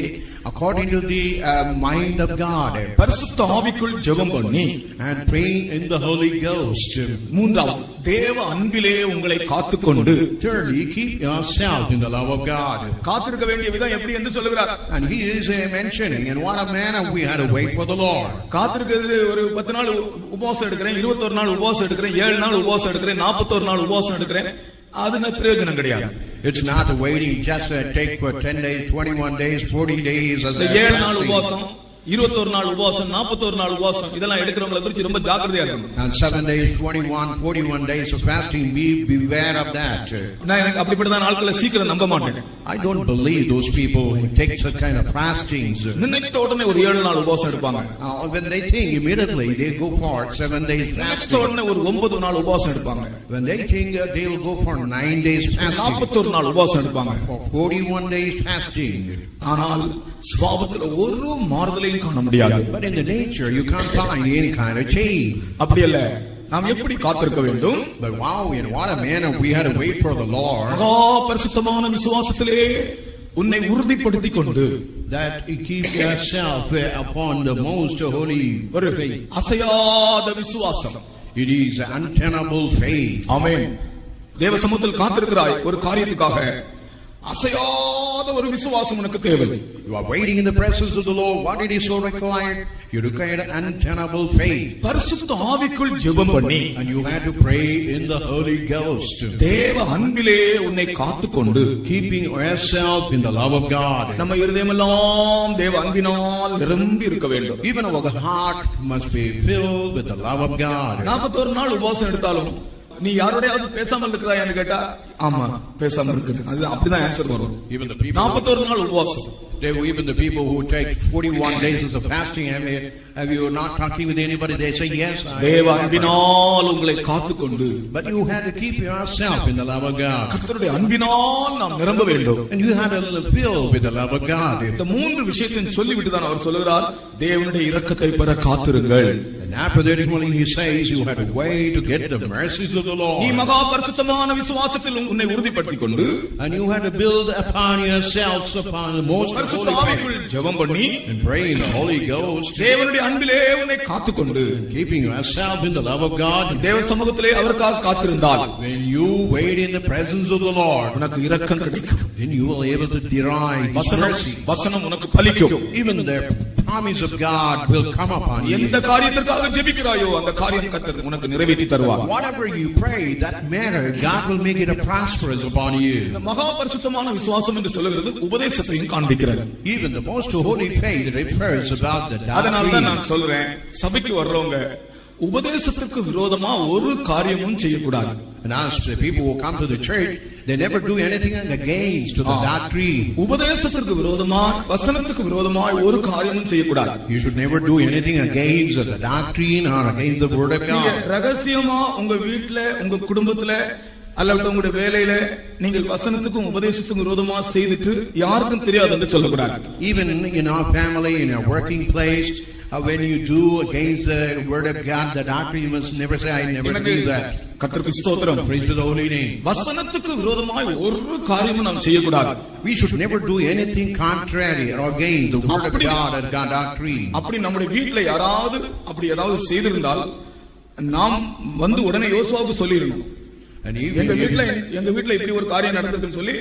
according to the mind of God. பரிசுத்த ஆவிக்குள் ஜெபம் பண்ணி and praying in the Holy Ghost. மூன்றாவது தேவ அன்பிலே உங்களை காத்துக்கொண்டு, thirdly keep yourself in the love of God. காத்திருக்க வேண்டிய விதம் எப்படி என்று சொல்லுகிறார். And he is mentioning in what a manner we had to wait for the Lord. காத்திருக்கிறது ஒரு 10 நாள் உபவாசம் எடுக்கிறேன், 21 நாள் உபவாசம் எடுக்கிறேன், 7 நாள் உபவாசம் எடுக்கிறேன், 41 நாள் உபவாசம் எடுக்கிறேன், அதுன பிரயோஜனம் கிடையாது. It's not waiting just take for 10 days, 21 days, 40 days as 7 நாள் உபவாசம், 21 நாள் உபவாசம், 41 நாள் உபவாசம் இதெல்லாம் எடுக்கிறவங்களை குறித்து ரொம்ப ஜாக்கிரதையா இருக்கணும். And 7 days, 21, 41 days of fasting, beware of that. நான் எனக்கு அப்படிப்பட்ட ஆட்களை சீக்கிரம் நம்ப மாட்டேன். I don't believe those people who take such kind of fastings. நினைத்த உடனே ஒரு 7 நாள் உபவாசம் எடுப்பாங்க. When they think immediately they go for 7 days fasting. நினைத்த உடனே ஒரு 9 நாள் உபவாசம் எடுப்பாங்க. When they think they will go for 9 days fasting. 41 நாள் உபவாசம் எடுப்பாங்க. For 41 days fasting. ஆனால் சுபாவத்துல ஒரு மாறுதலையும் காண முடியாது. But in the nature you can't find any kind of change. அப்படி அல்ல. நாம் எப்படி காத்திருக்க வேண்டும்? But wow, in what a manner we had to wait for the Lord. பரிசுத்தமான விசுவாசத்திலே உன்னை உறுதிப்படுத்திக் கொண்டு that you keep yourself upon the most holy faith. அசையாத விசுவாசம். It is untenable faith. ஆமென். தேவ சமூகத்தில் காத்திருக்கிறாய் ஒரு காரியத்துக்காக. அசையாத ஒரு விசுவாசம் உனக்கு தேவை. You are waiting in the presence of the Lord. What it is so required? You require untenable faith. பரிசுத்த ஆவிக்குள் ஜெபம் பண்ணி and you had to pray in the Holy Ghost. தேவ அன்பிலே உன்னை காத்துக்கொண்டு keeping yourself in the love of God. நம்ம இருதயமெல்லாம் தேவ அன்பினால் நிரம்பி இருக்க வேண்டும். Even our heart must be filled with the love of God. 41 நாள் உபவாசம் எடுத்தாலும் நீ யாரோடையாவது பேசாமல் இருக்கிறாயான்னு கேட்டா ஆமா பேசாம இருக்குது. அது அப்படிதான் ஆன்சர் வரும். Even the people 41 நாள் உபவாசம். Even the people who take 41 days of fasting, have you not talking with anybody? They say yes. தேவ அன்பினால் உங்களை காத்துக்கொண்டு but you had to keep yourself in the love of God. கர்த்தருடைய அன்பினால் நாம் நிரம்ப வேண்டும். And you had to fill with the love of God. இந்த மூன்று விஷயத்தையும் சொல்லிவிட்டு தான் அவர் சொல்கிறார் தேவனுடைய இரக்கத்தை பெற காத்திருங்கள். And after that he says you had to wait to get the mercies of the Lord. நீ மகா பரிசுத்தமான விசுவாசத்தில் உன்னை உறுதிப்படுத்திக் கொண்டு and you had to build upon yourselves upon the most holy faith. ஜெபம் பண்ணி and pray in the Holy Ghost. தேவனுடைய அன்பிலே உன்னை காத்துக்கொண்டு keeping yourself in the love of God. தேவ சமூகத்திலே அவருக்காக காத்திருந்தால் when you wait in the presence of the Lord உனக்கு இரக்கம் கிடைக்கும். then you will be able to derive mercy. வசனம் உனக்கு பலிக்கும். even the promise of God will come upon you. எந்த காரியத்திற்காக ஜெபிக்கிறாயோ அந்த காரியம் கர்த்தர் உனக்கு நிறைவேற்றி தருவார். whatever you pray that matter God will make it a prosperous upon you. இந்த மகா பரிசுத்தமான விசுவாசம் என்று சொல்கிறது உபதேசத்தையும் காண்பிக்கிறது. even the most holy faith refers about the doctrine. அதனால தான் நான் சொல்றேன் சபைக்கு வர்றவங்க உபதேசத்துக்கு விரோதமா ஒரு காரியமும் செய்யக்கூடாது. and ask the people who come to the church they never do anything against to the doctrine. உபதேசத்துக்கு விரோதமா வசனத்துக்கு விரோதமா ஒரு காரியமும் செய்யக்கூடாது. you should never do anything against the doctrine or against the word of God. ரகசியமா உங்க வீட்ல உங்க குடும்பத்துல அல்லது உங்களுடைய வேலையில நீங்கள் வசனத்துக்கும் உபதேசத்துக்கும் விரோதமா செய்துட்டு யாருக்கும் தெரியாது என்று சொல்லக்கூடாது. even in our family, in our working place, when you do against the word of God, the doctrine, you must never say I never do that. கர்த்தருக்கு ஸ்தோத்திரம். praise to the holy name. வசனத்துக்கு விரோதமாய் ஒரு காரியமும் நாம் செய்யக்கூடாது. we should never do anything contrary or against the word of God and God doctrine. அப்படி நம்முடைய வீட்ல யாராவது அப்படி ஏதாவது செய்திருந்தால் நாம் வந்து உடனே யோசுவாவுக்கு சொல்லிரணும். எங்க வீட்ல இப்படி ஒரு காரியம் நடந்திருக்குன்னு சொல்லி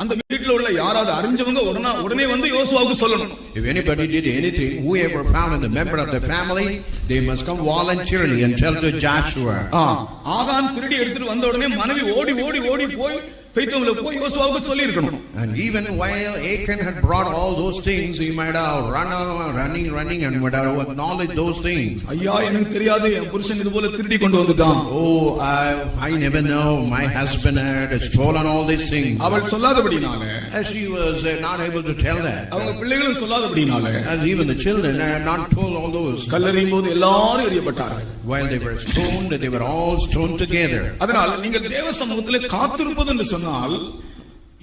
அந்த வீட்ல உள்ள யாராவது அறிஞ்சவங்க உடனே வந்து யோசுவாவுக்கு சொல்லணும். if anybody did anything, whoever found a member of the family, they must come voluntarily and tell to Joshua. ஆகான் திருடி எடுத்துட்டு வந்த உடனே மனைவி ஓடி ஓடி ஓடி போய் பெய்தோம்ல போய் யோசுவாவுக்கு சொல்லி இருக்கணும். and even while Achan had brought all those things, he might have running and would have acknowledged those things. ஐயா எனக்கு தெரியாது என் புருஷன் இது போல திருடி கொண்டு வந்துட்டான். oh I never know, my husband had stolen all these things. அவள் சொல்லாதபடினால as she was not able to tell that, அவங்க பிள்ளைகளும் சொல்லாதபடினால as even the children had not told all those, கல்லறையின் போது எல்லாரும் எரியப்பட்டார்கள். while they were stoned, they were all stoned together. அதனால நீங்கள் தேவ சமூகத்திலே காத்திருப்பது என்று சொன்னால்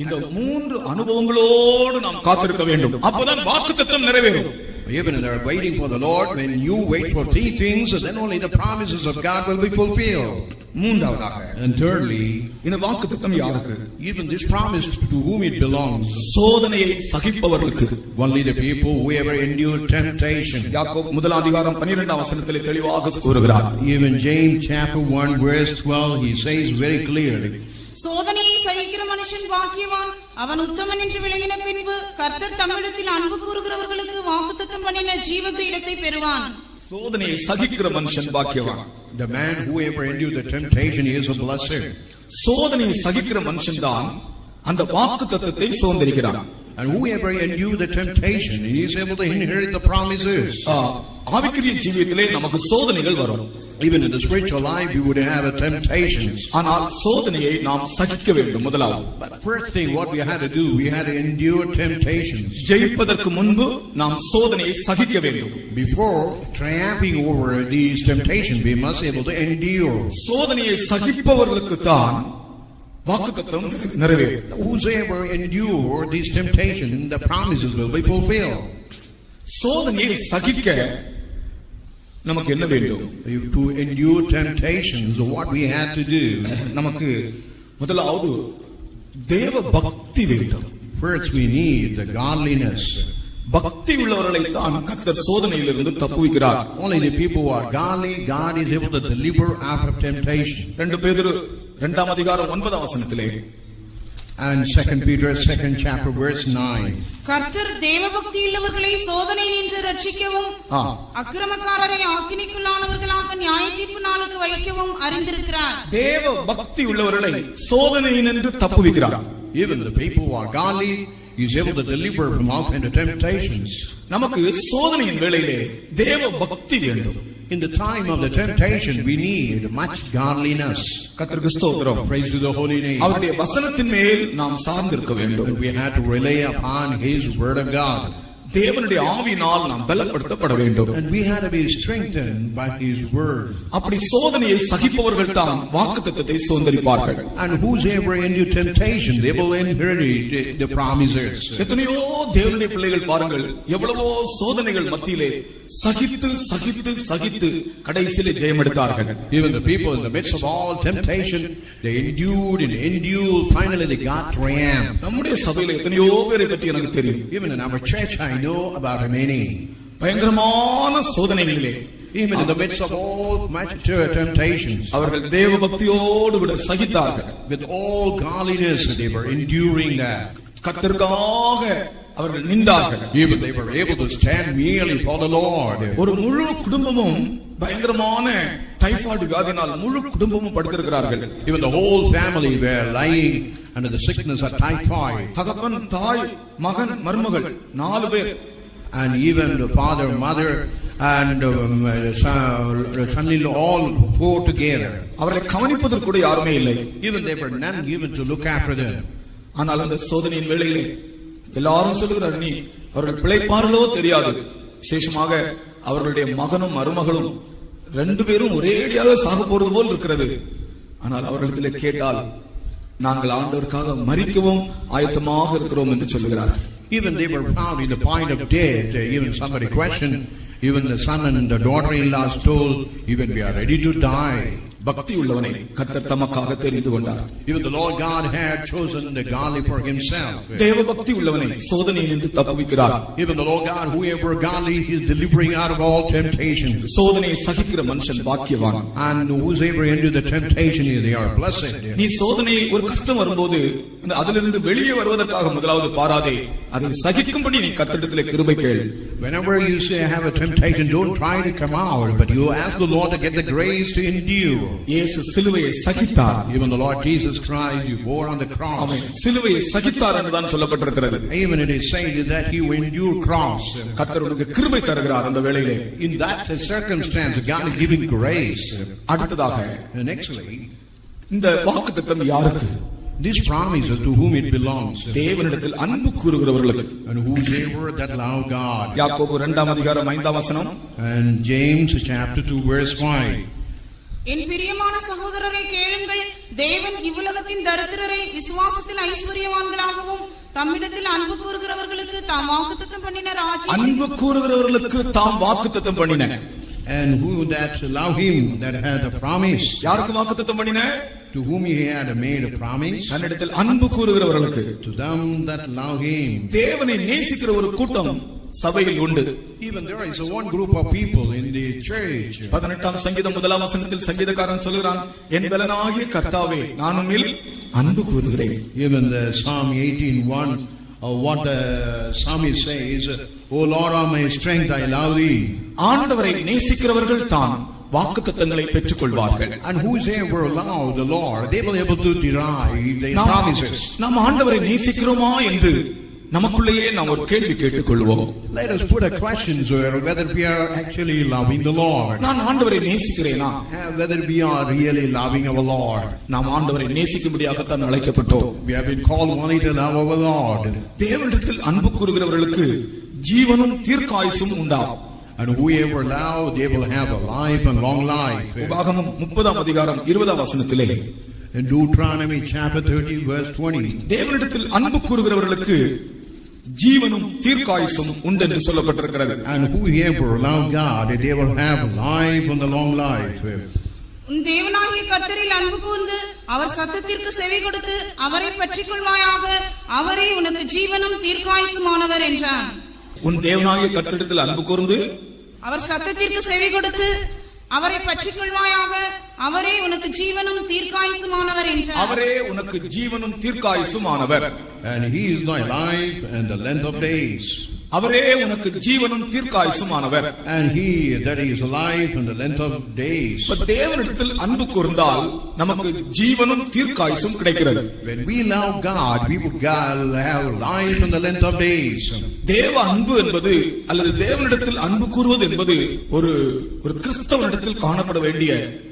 இந்த மூன்று அனுபவங்களோடு நாம் காத்திருக்க வேண்டும். அப்பதான் வாக்குத்தத்தம் நிறைவேறும். even they are waiting for the Lord, when you wait for three things, then only the promises of God will be fulfilled. மூன்றாவதாக and thirdly, இந்த வாக்குத்தத்தம் யாருக்கு? even this promise to whom it belongs, சோதனையை சகிப்பவர்களுக்கு. only the people who ever endure temptation. யாக்கோபு முதல் அதிகாரம் 12ஆம் வசனத்திலே தெளிவாக கூறுகிறார். even James chapter 1 verse 12 he says very clearly, சோதனையை சகிக்கிற மனுஷன் பாக்கியவான், அவன் உத்தமன் என்று விளங்கின பின்பு கர்த்தர் தம்மிடத்தில் அன்பு கூறுகிறவர்களுக்கு வாக்குத்தத்தம் பண்ணின ஜீவ கிரீடத்தை பெறுவான். சோதனையை சகிக்கிற மனுஷன் பாக்கியவான். the man who ever endured the temptation is a blessed. சோதனையை சகிக்கிற மனுஷன்தான் அந்த வாக்குத்தத்தத்தை சுதந்தரிக்கிறான். And whoever endure the temptation, he is able to inherit the promises. ஆவிக்குரிய ஜீவியத்திலே நமக்கு சோதனைகள் வரும். Even in the spiritual life, you would have temptations. ஆனால் சோதனையை நாம் சகிக்க வேண்டும். முதலாவது, But first thing, what we had to do, we had to endure temptations. ஜெயிப்பதற்கு முன்பு நாம் சோதனையை சகிக்க வேண்டும். Before triumphing over these temptations, we must be able to endure. சோதனையை சகிப்பவர்களுக்கு தான் வாக்குத்தத்தம் நிறைவேறும். Whosoever endure these temptations, the promises will be fulfilled. சோதனையை சகிக்க நமக்கு என்ன வேண்டும்? To endure temptations, what we had to do, நமக்கு முதலாவது தேவ பக்தி வேண்டும். first we need the godliness. பக்தி உள்ளவர்களை தான் கர்த்தர் சோதனையிலிருந்து தப்புவிக்கிறார். Only the people who are godly, God is able to deliver out of temptation. 2 பேதுரு 2ஆம் அதிகாரம் 9ஆம் வசனத்திலே, And 2 Peter 2nd chapter verse 9. கர்த்தர் தேவபக்தி உள்ளவர்களை சோதனையினின்று ரட்சிக்கவும் அக்கிரமக்காரரை ஆக்கினைக்குள்ளானவர்களாக நியாயத்தீர்ப்பு நாளுக்கு வைக்கவும் அறிந்திருக்கிறார். தேவ பக்தி உள்ளவர்களை சோதனையினின்று தப்புவிக்கிறார். Even the people who are godly, he is able to deliver from all kind of temptations. நமக்கு சோதனையின் வேளையிலே தேவ பக்தி வேண்டும். In the time of the temptation, we need much godliness. கர்த்தருக்கு ஸ்தோத்திரம். Praise to the holy name. அவருடைய வசனத்தின் மேல் நாம் சார்ந்திருக்க வேண்டும். We had to rely upon his word of God. தேவனுடைய ஆவியினால் நாம் பலப்படுத்தப்பட வேண்டும். And we had to be strengthened by his word. அப்படி சோதனையை சகிப்பவர்கள் தான் வாக்குத்தத்தத்தை சுதந்தரிப்பார்கள். And whosoever endure temptation, they will inherit the promises. எத்தனையோ தேவனுடைய பிள்ளைகள் பாருங்கள், எவ்வளவோ சோதனைகள் மத்தியிலே சகித்து சகித்து சகித்து கடைசியிலே ஜெயம் எடுத்தார்கள். Even the people in the midst of all temptation, they endured and endured, finally they got triumph. நம்முடைய சபையில எத்தனையோ பேரை பற்றி எனக்கு தெரியும். Even in our church, I know about many. பயங்கரமான சோதனைகளிலே, Even in the midst of all much temptations, அவர்கள் தேவ பக்தியோடு கூட சகித்தார்கள். with all godliness, they were enduring that. கர்த்தருக்காக அவர்கள் நின்றார்கள். Even they were able to stand merely for the Lord. ஒரு முழு குடும்பமும் பயங்கரமான டைபாய்டு வியாதியினால் முழு குடும்பமும் படுத்திருக்கிறார்கள். Even the whole family were lying under the sickness of typhoid. தகப்பன், தாய், மகன், மருமகள் 4 பேர். And even the father, mother, and son-in-law, all 4 together. அவர்களை கவனிப்பதற்கு கூட யாருமே இல்லை. Even there were none given to look after them. ஆனால் அந்த சோதனையின் வேளையிலே எல்லாரும் சொல்லுகிறார், நீ அவர்கள் பிழைப்பார்களோ தெரியாது. விசேஷமாக அவர்களுடைய மகனும் மருமகளும் 2 பேரும் ஒரேடியாக சாக போறது போல் இருக்கிறது. ஆனால் அவர்களிடத்திலே கேட்டால், நாங்கள் ஆண்டவருக்காக மரிக்கவும் ஆயத்தமாக இருக்கிறோம் என்று சொல்லுகிறார்கள். Even they were found in the point of death. Even somebody questioned, even the son and the daughter-in-laws told, even we are ready to die. பக்தி உள்ளவனை கர்த்தர் தமக்காக தெரிந்து கொண்டார். Even the Lord God had chosen the godly for himself. தேவ பக்தி உள்ளவனை சோதனையிலிருந்து தப்புவிக்கிறார். Even the Lord God, whoever godly, he is delivering out of all temptations. சோதனையை சகிக்கிற மனுஷன் பாக்கியவான். And whosoever endure the temptation, they are blessed. நீ சோதனை ஒரு கஷ்டம் வரும்போது அதிலிருந்து வெளியே வருவதற்காக முதலாவது பாராதே, அதை சகிக்கும்படி நீ கர்த்தரிடத்திலே கிருபை கேள். Whenever you say have a temptation, don't try to come out, but you ask the Lord to get the grace to endure. இயேசு சிலுவையை சகித்தார். Even the Lord Jesus Christ, you bore on the cross. அவன் சிலுவையை சகித்தார் என்றுதான் சொல்லப்பட்டிருக்கிறது. Even it is said that he will endure cross. கர்த்தர் உனக்கு கிருபை தருகிறார் அந்த வேளையிலே. In that circumstance, God is giving grace. அடுத்ததாக, And actually, இந்த வாக்குத்தத்தம் யாருக்கு? this promise is to whom it belongs. தேவனிடத்தில் அன்பு கூறுகிறவர்களுக்கு. And whosoever that love God. யாக்கோபு 2ஆம் அதிகாரம் 5ஆம் வசனம். And James chapter 2 verse 5. என் பிரியமான சகோதரரை கேளுங்கள், தேவன் இவ்வுலகத்தின் தரித்திரரை விசுவாசத்தில் ஐஸ்வர்யவான்களாகவும் தம்மிடத்தில் அன்பு கூறுகிறவர்களுக்கு தாம் வாக்குத்தத்தம் பண்ணின ராஜ்யம். அன்பு கூறுகிறவர்களுக்கு தாம் வாக்குத்தத்தம் பண்ணின. And who that love him that had a promise. யாருக்கு வாக்குத்தத்தம் பண்ணின? To whom he had made a promise. தன்னிடத்தில் அன்பு கூறுகிறவர்களுக்கு. To them that love him. தேவனை நேசிக்கிற ஒரு கூட்டம் சபையில் உண்டு. Even there is one group of people in the church. 18ஆம் சங்கீதம் 1ஆம் வசனத்தில் சங்கீதக்காரன் சொல்கிறான், என் பலனாகிய கர்த்தாவே நான் உம்மில் அன்பு கூறுகிறேன். Even the Psalm 18:1, what the psalmist says, O Lord of my strength, I love thee. ஆண்டவரை நேசிக்கிறவர்கள் தான் வாக்குத்தத்தங்களை பெற்றுக் கொள்வார்கள். And whosoever allow the Lord, they will be able to derive the promises. நாம் ஆண்டவரை நேசிக்கிறோமா என்று நமக்குள்ளேயே நாம் ஒரு கேள்வி கேட்டுக் கொள்வோம். Let us put a question whether we are actually loving the Lord. நான் ஆண்டவரை நேசிக்கிறேனா? Whether we are really loving our Lord. நாம் ஆண்டவரை நேசிக்கும்படியாக தான் அழைக்கப்பட்டோம். We have been called only to love our Lord. தேவனிடத்தில் அன்பு கூறுகிறவர்களுக்கு ஜீவனும் தீர்க்காயுசும் உண்டாகும். And whoever love, they will have a life and long life. உபாகமம் 30 அதிகாரம் 20 வசனத்திலே in Deuteronomy chapter 30 verse 20 தேவனிடத்தில் அன்பு கூறுகிறவர்களுக்கு ஜீவனும் தீர்க்காயுசும் உண்டு என்று சொல்லப்பட்டிருக்கிறது. And whoever love God, they will have life and the long life. உன் தேவனாகிய கர்த்தரில் அன்பு கூர்ந்து அவர் சத்தத்திற்கு செவி கொடுத்து அவரை பற்றிக் கொள்வாயாக, அவரே உனக்கு ஜீவனும் தீர்க்காயுசுமானவர் என்றார். உன் தேவனாகிய கர்த்தரிடத்தில் அன்பு கூர்ந்து அவர் சத்தத்திற்கு செவி கொடுத்து அவரை பற்றிக் கொள்வாயாக, அவரே உனக்கு ஜீவனும் தீர்க்காயுசுமானவர் என்றார். அவரே உனக்கு ஜீவனும் தீர்க்காயுசுமானவர். And he is thy life and the length of days. அவரே உனக்கு ஜீவனும் தீர்க்காயுசுமானவர். And he that is life and the length of days. தேவனிடத்தில் அன்பு கூர்ந்தால் நமக்கு ஜீவனும் தீர்க்காயுசும் கிடைக்கிறது. When we love God, we would have life and the length of days. தேவ அன்பு என்பது அல்லது தேவனிடத்தில் அன்பு கூறுவது என்பது ஒரு கிறிஸ்தவனிடத்தில் காணப்பட வேண்டிய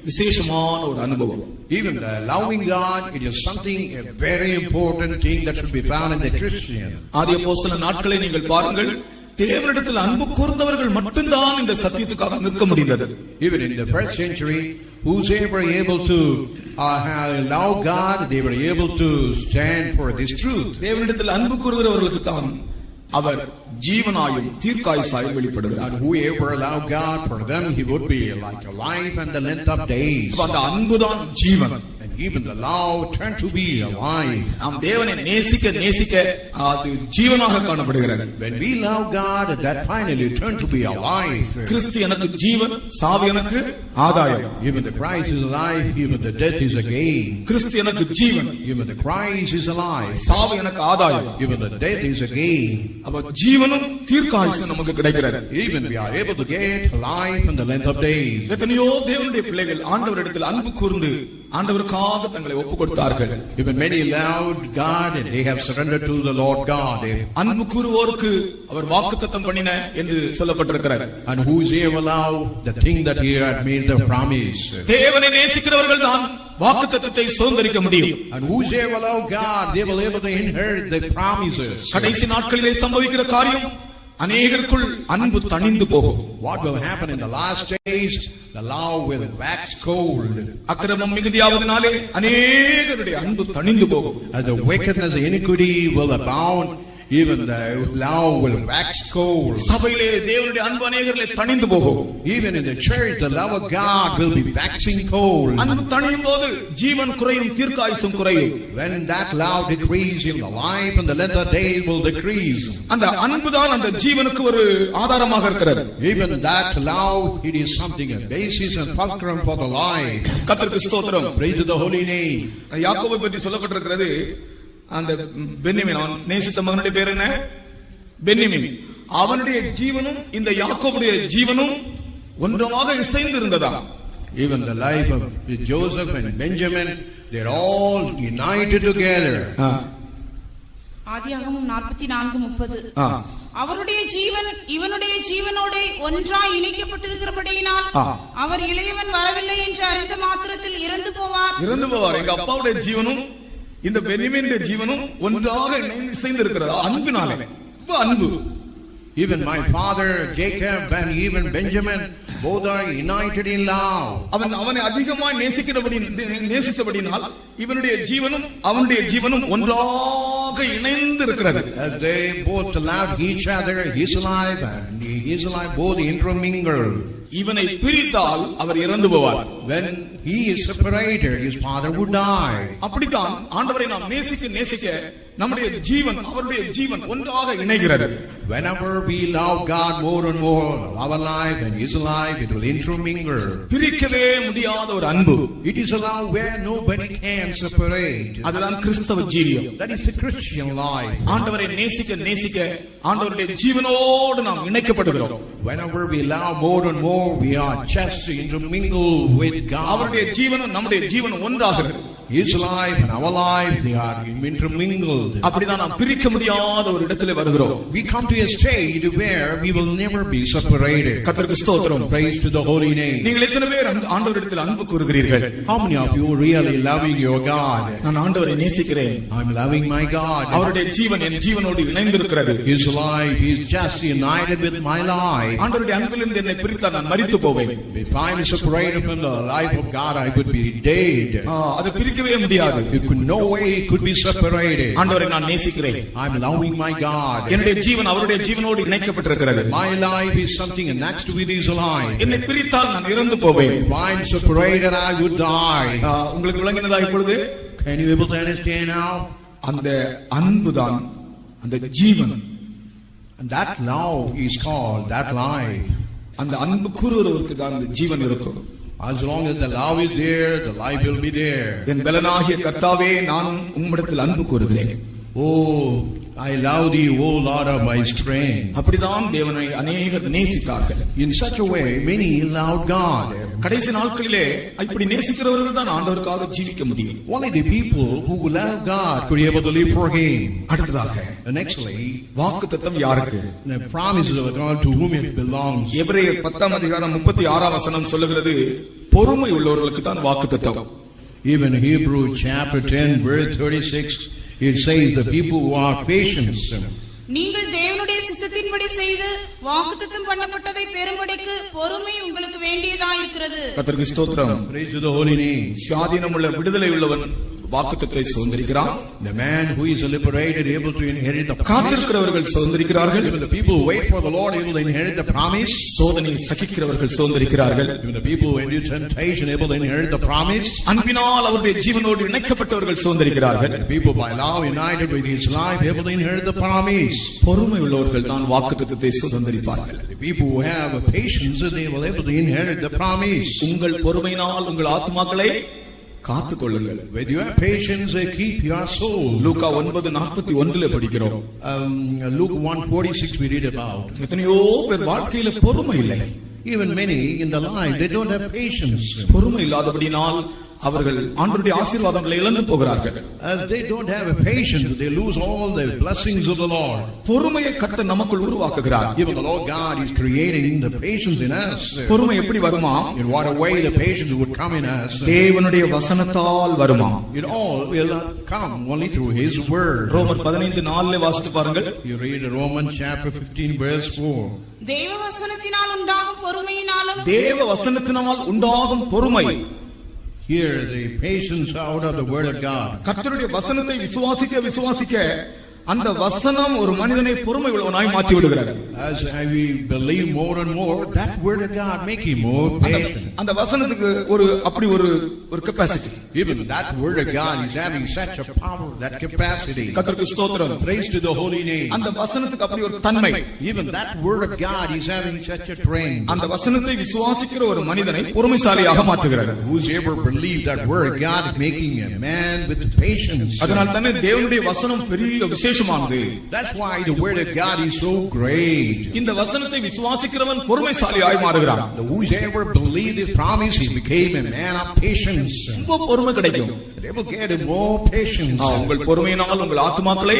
விசேஷமான ஒரு அனுபவம். Even loving God, it is something, a very important thing that should be found in the Christian. ஆதி அப்போஸ்தலர் நாட்களை நீங்கள் பாருங்கள், தேவனிடத்தில் அன்பு கூர்ந்தவர்கள் மட்டும்தான் இந்த சத்தியத்துக்காக நிற்க முடிந்தது. Even in the first century, whosoever able to love God, they were able to stand for this truth. தேவனிடத்தில் அன்பு கூறுகிறவர்களுக்கு தான் அவர் ஜீவனாயும் தீர்க்காயுசாயும் வெளிப்படுகிறார். And whoever love God, for them he would be like a life and the length of days. அந்த அன்புதான் ஜீவன். And even the love turned to be a life. நாம் தேவனை நேசிக்க அது ஜீவனாக காணப்படுகிறது. When we love God, that finally turned to be a life. கிறிஸ்து எனக்கு ஜீவன், சாவு எனக்கு ஆதாயம். Even the Christ is alive, even the death is a gain. கிறிஸ்து எனக்கு ஜீவன், even the Christ is alive, சாவு எனக்கு ஆதாயம். even the death is a gain. அப்ப ஜீவனும் தீர்க்காயுசும் நமக்கு கிடைக்கிறது. Even we are able to get life and the length of days. எத்தனையோ தேவனுடைய பிள்ளைகள் ஆண்டவரிடத்தில் அன்பு கூர்ந்து ஆண்டவருக்காக தங்களை ஒப்புக் கொடுத்தார்கள். Even many loved God and they have surrendered to the Lord God. அன்பு கூறுவோருக்கு அவர் வாக்குத்தத்தம் பண்ணின என்று சொல்லப்பட்டிருக்கிறது. And whosoever love the thing that he had made the promise. தேவனை நேசிக்கிறவர்கள் தான் வாக்குத்தத்தத்தை சுதந்தரிக்க முடியும். And whosoever love God, they will be able to inherit the promises. கடைசி நாட்களிலே சம்பவிக்கிற காரியம், அநேகருக்குள் அன்பு தணிந்து போகும். What will happen in the last days? The love will wax cold. அக்கிரமம் மிகுதியாவதினாலே அநேகருடைய அன்பு தணிந்து போகும். And the wickedness, the iniquity will abound. Even the love will wax cold. சபையிலே தேவனுடைய அன்பு அநேகரிலே தணிந்து போகும். Even in the church, the love of God will be waxing cold. அன்பு தணியும் போது ஜீவன் குறையும், தீர்க்காயுசும் குறையும். When that love decreases, the life and the length of days will decrease. அந்த அன்புதான் அந்த ஜீவனுக்கு ஒரு ஆதாரமாக இருக்கிறது. Even that love, it is something, a basis and fulcrum for the life. கர்த்தருக்கு ஸ்தோத்திரம். Praise to the holy name. யாக்கோபை பற்றி சொல்லப்பட்டிருக்கிறது, அந்த பென்யமீன், அவன் நேசித்த மகனுடைய பேர் என்ன? பென்யமீன். அவனுடைய ஜீவனும் இந்த யாக்கோபுடைய ஜீவனும் ஒன்றாக இசைந்து இருந்ததா. Even the life of Joseph and Benjamin, they're all united together. ஆதியாகமம் 44:30. அவருடைய ஜீவன் இவனுடைய ஜீவனோட ஒன்றாய் இணைக்கப்பட்டிருக்கிறபடியினால் அவர் இளையவன் வரவில்லை என்று அறிந்த மாத்திரத்தில் இறந்து போவார். எங்க அப்பாவுடைய ஜீவனும் இந்த பென்யமீனுடைய ஜீவனும் ஒன்றாக இணைந்து இருக்கிறது அன்பினாலே. அன்பு. Even my father Jacob and even Benjamin, both are united in love. அவனை அதிகமாக நேசித்தபடியினால் இவனுடைய ஜீவனும் அவனுடைய ஜீவனும் ஒன்றாக இணைந்து இருக்கிறது. As they both loved each other, his life and his life both intermingled. இவனை பிரித்தால் அவர் இறந்து போவார். when he is separated, his father would die. அப்படித்தான் ஆண்டவரை நாம் நேசிக்க நேசிக்க நம்முடைய ஜீவன் அவருடைய ஜீவன் ஒன்றாக இணைகிறது. Whenever we love God more and more, our life and his life, it will intermingle. பிரிக்கவே முடியாத ஒரு அன்பு. It is a love where nobody can separate. அதுதான் கிறிஸ்தவ ஜீவியம். That is the Christian life. ஆண்டவரை நேசிக்க நேசிக்க ஆண்டவருடைய ஜீவனோடு நாம் இணைக்கப்படுகிறோம். Whenever we love more and more, we are just intermingled with God. அவருடைய ஜீவனும் நம்முடைய ஜீவனும் ஒன்றாகிறது. His life and our life, they are intermingled. அப்படிதான் நாம் பிரிக்க முடியாத ஒரு இடத்திலே வருகிறோம். We come to a state where we will never be separated. கர்த்தருக்கு ஸ்தோத்திரம். Praise to the holy name. நீங்கள் எத்தனை பேர் ஆண்டவரிடத்தில் அன்பு கூறுகிறீர்கள்? How many of you really loving your God? நான் ஆண்டவரை நேசிக்கிறேன். I'm loving my God. அவருடைய ஜீவன் என் ஜீவனோடு இணைந்திருக்கிறது. His life is just united with my life. ஆண்டவருடைய அன்பிலிருந்து என்னை பிரித்தால் நான் மரித்து போவேன். If I am separated from the life of God, I would be dead. அது பிரிக்கவே முடியாது. No way it could be separated. ஆண்டவரை நான் நேசிக்கிறேன். I'm loving my God. என்னுடைய ஜீவன் அவருடைய ஜீவனோடு இணைக்கப்பட்டிருக்கிறது. My life is something next to his life. என்னை பிரித்தால் நான் இறந்து போவேன். If I am separated, I would die. உங்களுக்கு விளங்கினதா இப்பொழுது? Can you able to understand now? அந்த அன்புதான் அந்த ஜீவன். And that love is called that life. அந்த அன்பு கூறுகிறவருக்கு தான் அந்த ஜீவன் இருக்கும். As long as the love is there, the life will be there. என் பலனாகிய கர்த்தாவே நான் உம்மிடத்தில் அன்பு கூறுகிறேன். Oh, I love thee, O Lord of my strength. அப்படிதான் தேவனை அநேகர் நேசித்தார்கள். In such a way, many loved God. கடைசி நாட்களிலே இப்படி நேசிக்கிறவர்கள் தான் ஆண்டவருக்காக ஜீவிக்க முடியும். Only the people who love God could be able to live for him. அடுத்ததாக Nextly, வாக்குத்தத்தம் யாருக்கு? the promises of God to whom it belongs. எபிரேயர் 10:36 சொல்லுகிறது, பொறுமை உள்ளவர்களுக்கு தான் வாக்குத்தத்தம். Even Hebrew chapter 10 verse 36, it says the people who are patient. நீங்கள் தேவனுடைய சித்தத்தின்படி செய்து வாக்குத்தத்தம் பண்ணப்பட்டதை பெறும்படிக்கு பொறுமை உங்களுக்கு வேண்டியதாயிருக்கிறது. கர்த்தருக்கு ஸ்தோத்திரம். Praise to the holy name. சுயாதீனமுள்ள விடுதலை உள்ளவன் வாக்குத்தத்தத்தை சுதந்திரிக்கிறான். The man who is liberated able to inherit the promise. காத்திருக்கிறவர்கள் சுதந்திரிக்கிறார்கள். Even the people who wait for the Lord able to inherit the promise. சோதனை சகிக்கிறவர்கள் சுதந்திரிக்கிறார்கள். Even the people who endure temptation able to inherit the promise. அன்பினால் அவருடைய ஜீவனோடு இணைக்கப்பட்டவர்கள் சுதந்திரிக்கிறார்கள். The people by love united with his life able to inherit the promise. பொறுமை உள்ளவர்கள் தான் வாக்குத்தத்தத்தை சுதந்திரிப்பார்கள். The people who have patience they will able to inherit the promise. உங்கள் பொறுமையினால் உங்கள் ஆத்துமாக்களை காத்துக்கொள்ளுங்கள். With your patience keep your soul. லூக்கா 9:41 படிக்கிறோம். Luke 1:46 we read about. எத்தனையோ பேர் வாழ்க்கையில பொறுமை இல்லை. Even many in the life they don't have patience. பொறுமை இல்லாதபடியால் அவர்கள் ஆண்டவருடைய ஆசீர்வாதங்களை இழந்து போகிறார்கள். As they don't have a patience, they lose all the blessings of the Lord. பொறுமையை கர்த்தர் நமக்குள் உருவாக்குகிறார். Even the Lord God is creating the patience in us. பொறுமை எப்படி வருமா? In what a way the patience would come in us. தேவனுடைய வசனத்தால் வருமா? It all will come only through his word. ரோமர் 15:4 வாசித்து பாருங்கள். You read Romans chapter 15 verse 4. தேவ வசனத்தினால் உண்டாகும் பொறுமையினாலும் தேவ வசனத்தினால் உண்டாகும் பொறுமை. Here the patience out of the word of God. கர்த்தருடைய வசனத்தை விசுவாசிக்க அந்த வசனம் ஒரு மனிதனை பொறுமை உள்ளவனாய் மாற்றி விடுகிறது. As we believe more and more, that word of God make him more patient. அந்த வசனத்துக்கு ஒரு capacity. Even that word of God is having such a power, that capacity. கர்த்தருக்கு ஸ்தோத்திரம். Praise to the holy name. அந்த வசனத்துக்கு அப்படி ஒரு தன்மை. Even that word of God is having such a trend. அந்த வசனத்தை விசுவாசிக்கிற ஒரு மனிதனை பொறுமைசாலியாக மாற்றுகிறது. Whosoever believe that word of God making a man with patience. அதனால் தானே தேவனுடைய வசனம் பெரிய விசேஷமானது. That's why the word of God is so great. இந்த வசனத்தை விசுவாசிக்கிறவன் பொறுமைசாலியாய் மாறுகிறான். Whosoever believed this promise, he became a man of patience. ரொம்ப பொறுமை கிடைக்கும். They will get more patience. உங்கள் பொறுமையினால் உங்கள் ஆத்துமாக்களை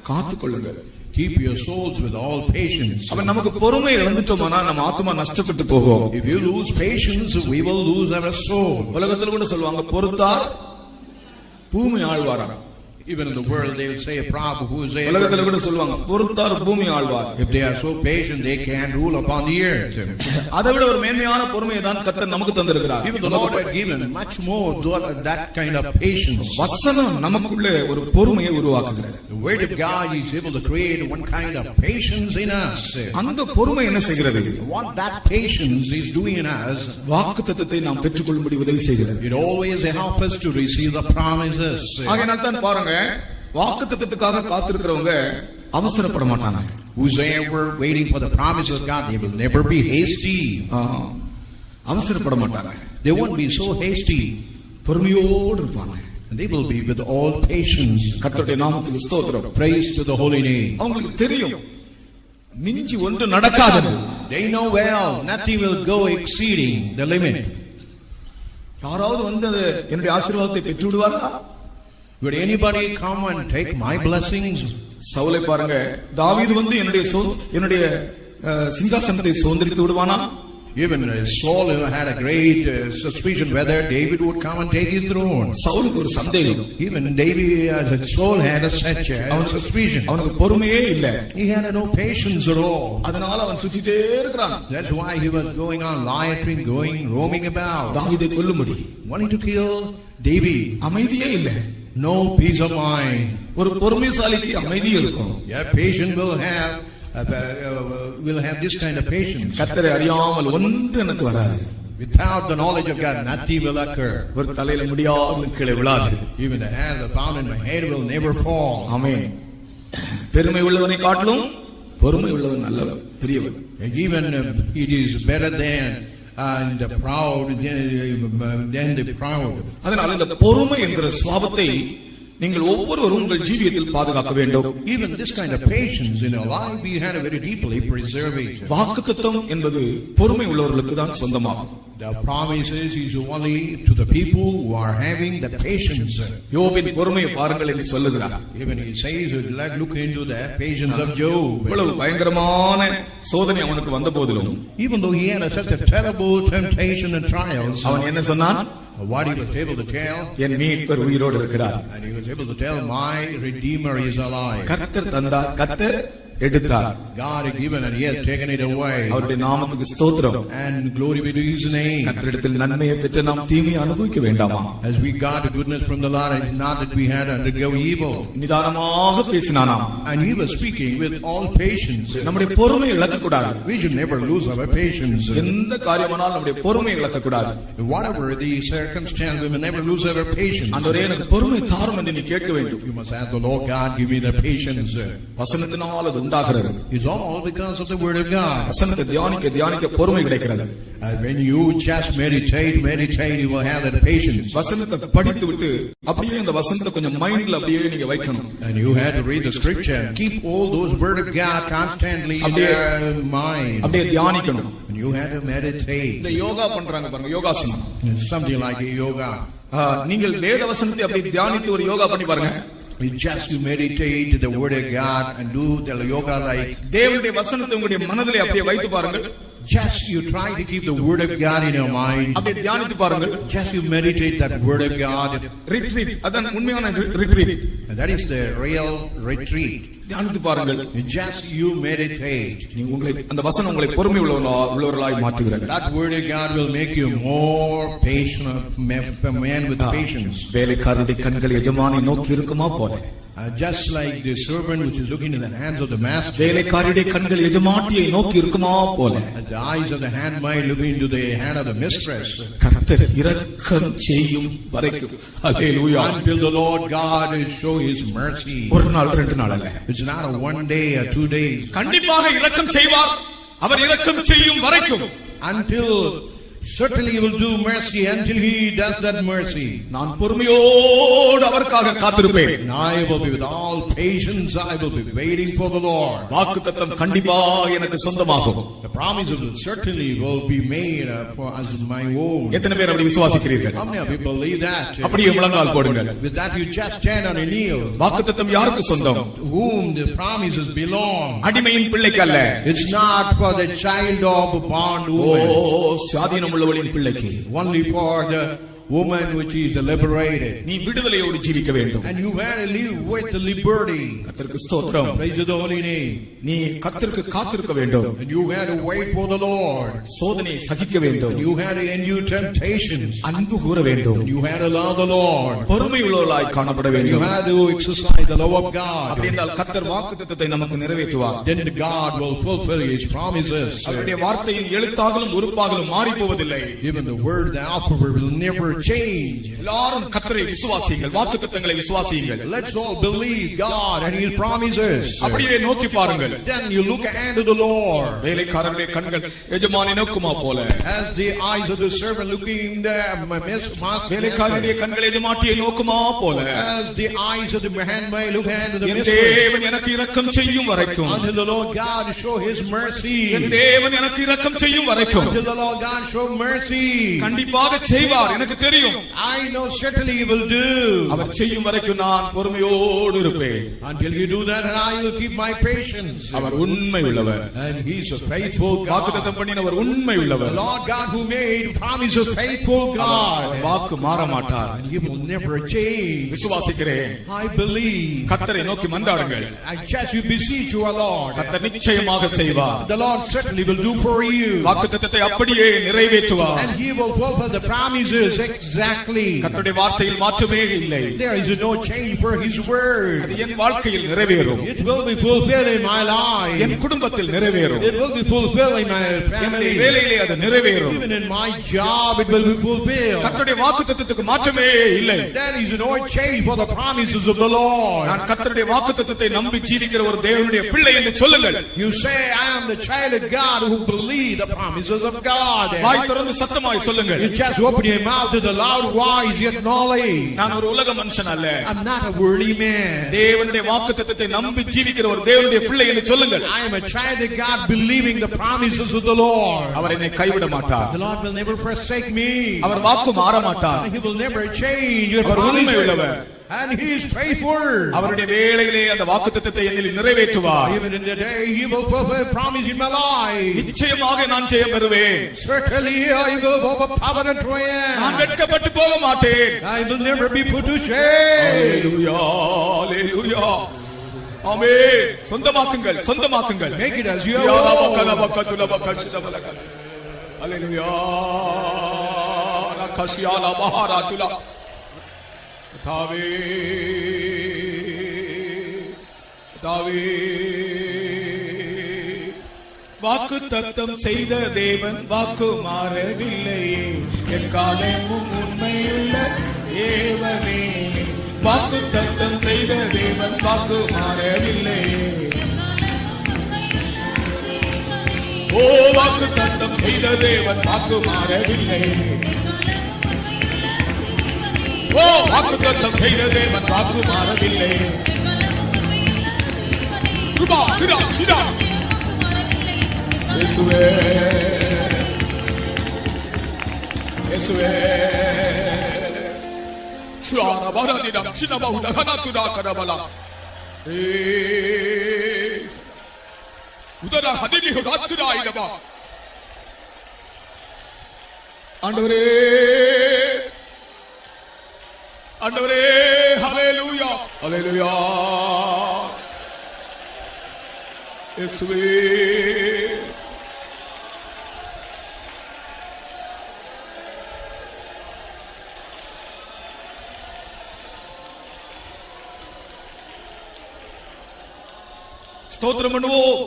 காத்துக்கொள்ளுங்கள். Keep your souls with all patience. அவன் நமக்கு பொறுமை இழந்துட்டோம்னா நம்ம ஆத்துமா நஷ்டப்பட்டு போகும். If you lose patience, we will lose our soul. உலகத்துல கூட சொல்லுவாங்க, பொறுத்தார் பூமி ஆழ்வாராம். Even in the world, they will say a proverb who is able. உலகத்துல கூட சொல்லுவாங்க பொறுத்தார் பூமி Alvar. If they are so patient, they can rule upon the earth. அதை விட ஒரு மேன்மையான பொறுமையை தான் கர்த்தர் நமக்கு தந்திருக்கிறார். Even the Lord had given much more that kind of patience. வசனம் நமக்குள்ளே ஒரு பொறுமையை உருவாக்குகிறது. The word of God is able to create one kind of patience in us. அந்த பொறுமை என்ன செய்கிறது? What that patience is doing in us, வாக்குத்தத்தத்தை நாம் பெற்றுக்கொள்ளும்படி உதவி செய்கிறது. it always helps us to receive the promises. ஆகையால் தான் பாருங்க, வாக்குத்தத்தத்துக்காக காத்திருக்கிறவங்க அவசரப்பட மாட்டாங்க. Whosoever waiting for the promises of God, they will never be hasty. அவசரப்பட மாட்டாங்க. They won't be so hasty. பொறுமையோடு இருப்பாங்க. They will be with all patience. கர்த்தருடைய நாமத்துக்கு ஸ்தோத்திரம். Praise to the holy name. அவங்களுக்கு தெரியும் மிஞ்சி ஒன்று நடக்காது. They know well nothing will go exceeding the limit. யாராவது வந்து என்னுடைய ஆசீர்வாதத்தை பெற்று விடுவாரா? Would anybody come and take my blessings? சவுலை பாருங்க, தாவீது வந்து என்னுடைய சிங்காசனத்தை சுதந்தரித்து விடுவானா? Even Saul had a great suspicion whether David would come and take his throne. சவுலுக்கு ஒரு சந்தேகம். Even Saul had such a suspicion. அவனுக்கு பொறுமையே இல்ல. He had no patience at all. அதனால அவன் சுத்திட்டே இருக்கிறான். That's why he was going on loitering, roaming about. தாவீதை கொல்லும்படி wanting to kill David. அமைதியே இல்ல. No peace of mind. ஒரு பொறுமைசாலிக்கு அமைதி இருக்கும். Yeah, patient will have this kind of patience. கர்த்தரை அறியாமல் ஒன்று எனக்கு வராது. Without the knowledge of God, nothing will occur. ஒரு தலையில முடியாத கீழே விழாது. Even the hair found in my head will never fall. ஆமென். பெருமை உள்ளவனை காட்டிலும் பொறுமை உள்ளவன் நல்லவன், பெரியவன். Even it is better than the proud than the proud. அதனால இந்த பொறுமை என்கிற சுபாவத்தை நீங்கள் ஒவ்வொருவரும் உங்கள் ஜீவியத்தில் பாதுகாக்க வேண்டும். Even this kind of patience in our life we had to very deeply preserve it. வாக்குத்தத்தம் என்பது பொறுமை உள்ளவர்களுக்கு தான் சொந்தமாகும். The promises is only to the people who are having the patience. யோபின் பொறுமையை பாருங்கள் என்று சொல்லுகிறார். Even he says, let's look into the patience of Job. இவ்வளவு பயங்கரமான சோதனை அவனுக்கு வந்த போதிலும், even though he had such a terrible temptation and trials, அவன் என்ன சொன்னான்? what he was able to tell, என் மீட்பர் உயிரோடு இருக்கிறார். and he was able to tell, my Redeemer is alive. கர்த்தர் தந்தார், கர்த்தர் எடுத்தார். God had given and he has taken it away. அவருடைய நாமத்துக்கு ஸ்தோத்திரம். And glory be to his name. கர்த்தரிடத்தில் நன்மையை பெற்ற நாம் தீமையை அனுபவிக்க வேண்டாமா? As we got the goodness from the Lord, and not that we had to undergo evil. நிதானமாக பேசினானாம். And he was speaking with all patience. நம்முடைய பொறுமையை இழக்க கூடாது. We should never lose our patience. எந்த காரியமானாலும் நம்முடைய பொறுமையை இழக்க கூடாது. Whatever the circumstance, we will never lose our patience. ஆண்டவரே எனக்கு பொறுமை தாரும் என்று நீ கேட்க வேண்டும். You must ask the Lord God, give me the patience. வசனத்தினால் அது உண்டாகிறது. It's all because of the word of God. வசனத்தை தியானிக்க பொறுமை கிடைக்கிறது. When you just meditate, you will have that patience. வசனத்தை படித்து விட்டு அப்படியே அந்த வசனத்தை கொஞ்சம் மைண்ட்ல அப்படியே நீங்க வைக்கணும். And you have to read the scripture and keep all those word of God constantly in your mind. அப்படியே தியானிக்கணும். And you have to meditate. இந்த யோகா பண்றாங்க பாருங்க, யோகாசனம். Something like a yoga. நீங்கள் வேத வசனத்தை அப்படியே தியானித்து ஒரு யோகா பண்ணி பாருங்க. Just you meditate the word of God and do the yoga like. தேவனுடைய வசனத்தை உங்களுடைய மனதிலே அப்படியே வைத்து பாருங்கள். Just you try to keep the word of God in your mind. அப்படியே தியானித்து பாருங்கள். Just you meditate that word of God. Retreat, அதான் உண்மையான retreat. And that is the real retreat. தியானித்து பாருங்கள். Just you meditate. நீங்க உங்களை அந்த வசனம் உங்களை பொறுமை உள்ளவர்களாய் மாற்றுகிறது. That word of God will make you more patient, man with patience. வேலைக்காரருடைய கண்கள் எஜமானை நோக்கி இருக்குமா போல. Just like the servant which is looking in the hands of the master. வேலைக்காரருடைய கண்கள் எஜமாட்டியை நோக்கி இருக்குமா போல. The eyes of the handmaid looking into the hand of the mistress. கர்த்தர் இரக்கம் செய்யும் வரைக்கும். ஹalleluya. Until the Lord God will show his mercy. ஒரு நாள் ரெண்டு நாள் அல்ல. It's not a one day or 2 days. கண்டிப்பாக இரக்கம் செய்வார். அவர் இரக்கம் செய்யும் வரைக்கும். Until certainly he will do mercy until he does that mercy. நான் பொறுமையோடு அவருக்காக காத்திருப்பேன். And I will be with all patience, I will be waiting for the Lord. வாக்குத்தத்தம் கண்டிப்பாக எனக்கு சொந்தமாகும். The promises certainly will be made as my own. எத்தனை பேர் அப்படி விசுவாசிக்கிறீர்கள்? How many of you believe that? அப்படியே முழங்கால் போடுங்கள். With that you just stand on a kneel. வாக்குத்தத்தம் யாருக்கு சொந்தம்? To whom the promises belong. அடிமையின் பிள்ளைக்கு அல்ல. It's not for the child of a bondwoman. சுயாதீனம் உள்ளவளின் பிள்ளைக்கு. Only for the woman which is liberated. நீ விடுதலையோடு ஜீவிக்க வேண்டும். And you had to live with the liberty. கர்த்தருக்கு ஸ்தோத்திரம். Praise the holy name. நீ கர்த்தருக்கு காத்திருக்க வேண்டும். And you had to wait for the Lord. சோதனையை சகிக்க வேண்டும். You had to endure temptations. அன்பு கூற வேண்டும். You had to love the Lord. பொறுமை உள்ளவர்களாய் காணப்பட வேண்டும். You had to exercise the love of God. அப்படினால் கர்த்தர் வாக்குத்தத்தத்தை நமக்கு நிறைவேற்றுவார். Then God will fulfill His promises. அவருடைய வார்த்தையின் எழுத்தாகலும் உருப்பாகலும் மாறி போவதில்லை. Even the word, the alphabet will never change. எல்லாரும் கர்த்தரை விசுவாசியுங்கள், வாக்குத்தத்தங்களை விசுவாசியுங்கள். Let's all believe God and His promises. அப்படியே நோக்கி பாருங்கள். Then you look unto the Lord. வேலைக்காரனுடைய கண்கள் எஜமானை நோக்குமா போல. As the eyes of the servant looking the master. வேலைக்காரனுடைய கண்கள் எஜமாட்டியை நோக்குமா போல. As the eyes of the handmaid look unto the N mistress. தேவன் எனக்கு இரக்கம் செய்யும் வரைக்கும். Until the Lord God show His mercy. என் தேவன் எனக்கு இரக்கம் செய்யும் வரைக்கும். Until the Lord God show mercy. கண்டிப்பாக செய்வார், எனக்கு தெரியும். I know certainly He will do. அவர் செய்யும் வரைக்கும் நான் பொறுமையோடு இருப்பேன். Until you do that, and I will keep my patience. அவர் உண்மை உள்ளவர். And He is a faithful God. வாக்குத்தத்தம் பண்ணினவர் உண்மை The உள்ளவர். Lord God who made promise a faithful God. வாக்கு மாற மாட்டார். And He will never change. விசுவாசிக்கிறேன். I believe. கர்த்தரை நோக்கி மன்றாடுங்கள். I just you beseech you, Lord. கர்த்தர் நிச்சயமாக செய்வார். The Lord certainly will do for you. வாக்குத்தத்தத்தை அப்படியே நிறைவேற்றுவார். And He will fulfill the promises exactly. கர்த்தருடைய வார்த்தையில் மாற்றமே இல்லை. There is no change for His word. அது என் வாழ்க்கையில் நிறைவேறும். It will be fulfilled in my life. என் குடும்பத்தில் நிறைவேறும். It will be fulfilled in my family. வேலையிலே அது நிறைவேறும். Even in my job it will be fulfilled. கர்த்தருடைய வாக்குத்தத்தத்துக்கு மாற்றமே இல்லை. There is no change for the promises of the Lord. நான் கர்த்தருடைய வாக்குத்தத்தத்தை நம்பி ஜீவிக்கிற ஒரு தேவனுடைய பிள்ளை என்று சொல்லுங்கள். You say I am the child of God who believe the promises of God. வாய் திறந்து சத்தமாய் சொல்லுங்கள். You just open your mouth to the loud voice you acknowledge. நான் ஒரு உலக மனுஷன் அல்ல. I'm not a worldly man. தேவனுடைய வாக்குத்தத்தத்தை நம்பி ஜீவிக்கிற ஒரு தேவனுடைய பிள்ளை என்று சொல்லுங்கள். I am a child of God believing the promises of the Lord. அவர் என்னை கைவிட மாட்டார். The Lord will never forsake me. அவர் வாக்கு மாற மாட்டார். He will never change your அவர் உண்மை promises. உள்ளவர். And He is faithful. அவருடைய வேளையிலே அந்த வாக்குத்தத்தத்தை என்னில் நிறைவேற்றுவார். Even in the day He will fulfill promise in my life. நிச்சயமாக நான் ஜெயம் பெறுவேன். Certainly I will overpower and triumph. நான் வெட்கப்பட்டு போக மாட்டேன். I will never be put to shame. Hallelujah hallelujah amen. சொந்தமாக்குங்கள், சொந்தமாக்குங்கள். Make it as your ஹalleluya ரகசியாலா மகாராஜுலா தாவே தாவே வாக்குத்தத்தம் செய்த தேவன் வாக்கு மாறவில்லையே. எக்காலமும் உண்மையுள்ள தேவனே. வாக்குத்தத்தம் செய்த தேவன் வாக்கு மாறவில்லையே. ஓ வாக்குத்தத்தம் செய்த தேவன் வாக்கு மாறவில்லையே. ஓ வாக்குத்தத்தம் செய்த தேவன் வாக்கு மாறவில்லையே. கிருபா கிரா சிடா இயேசுவே இயேசுவே ஷுஆர பரதினா சினபா உலகனாத்துடா கரபலா உதரா ஹதினி ஹுதாத்துடா ஐனபா. ஆண்டவரே ஆண்டவரே ஹalleluya ஹalleluya இயேசுவே ஸ்தோத்திரம் பண்ணுவோம்.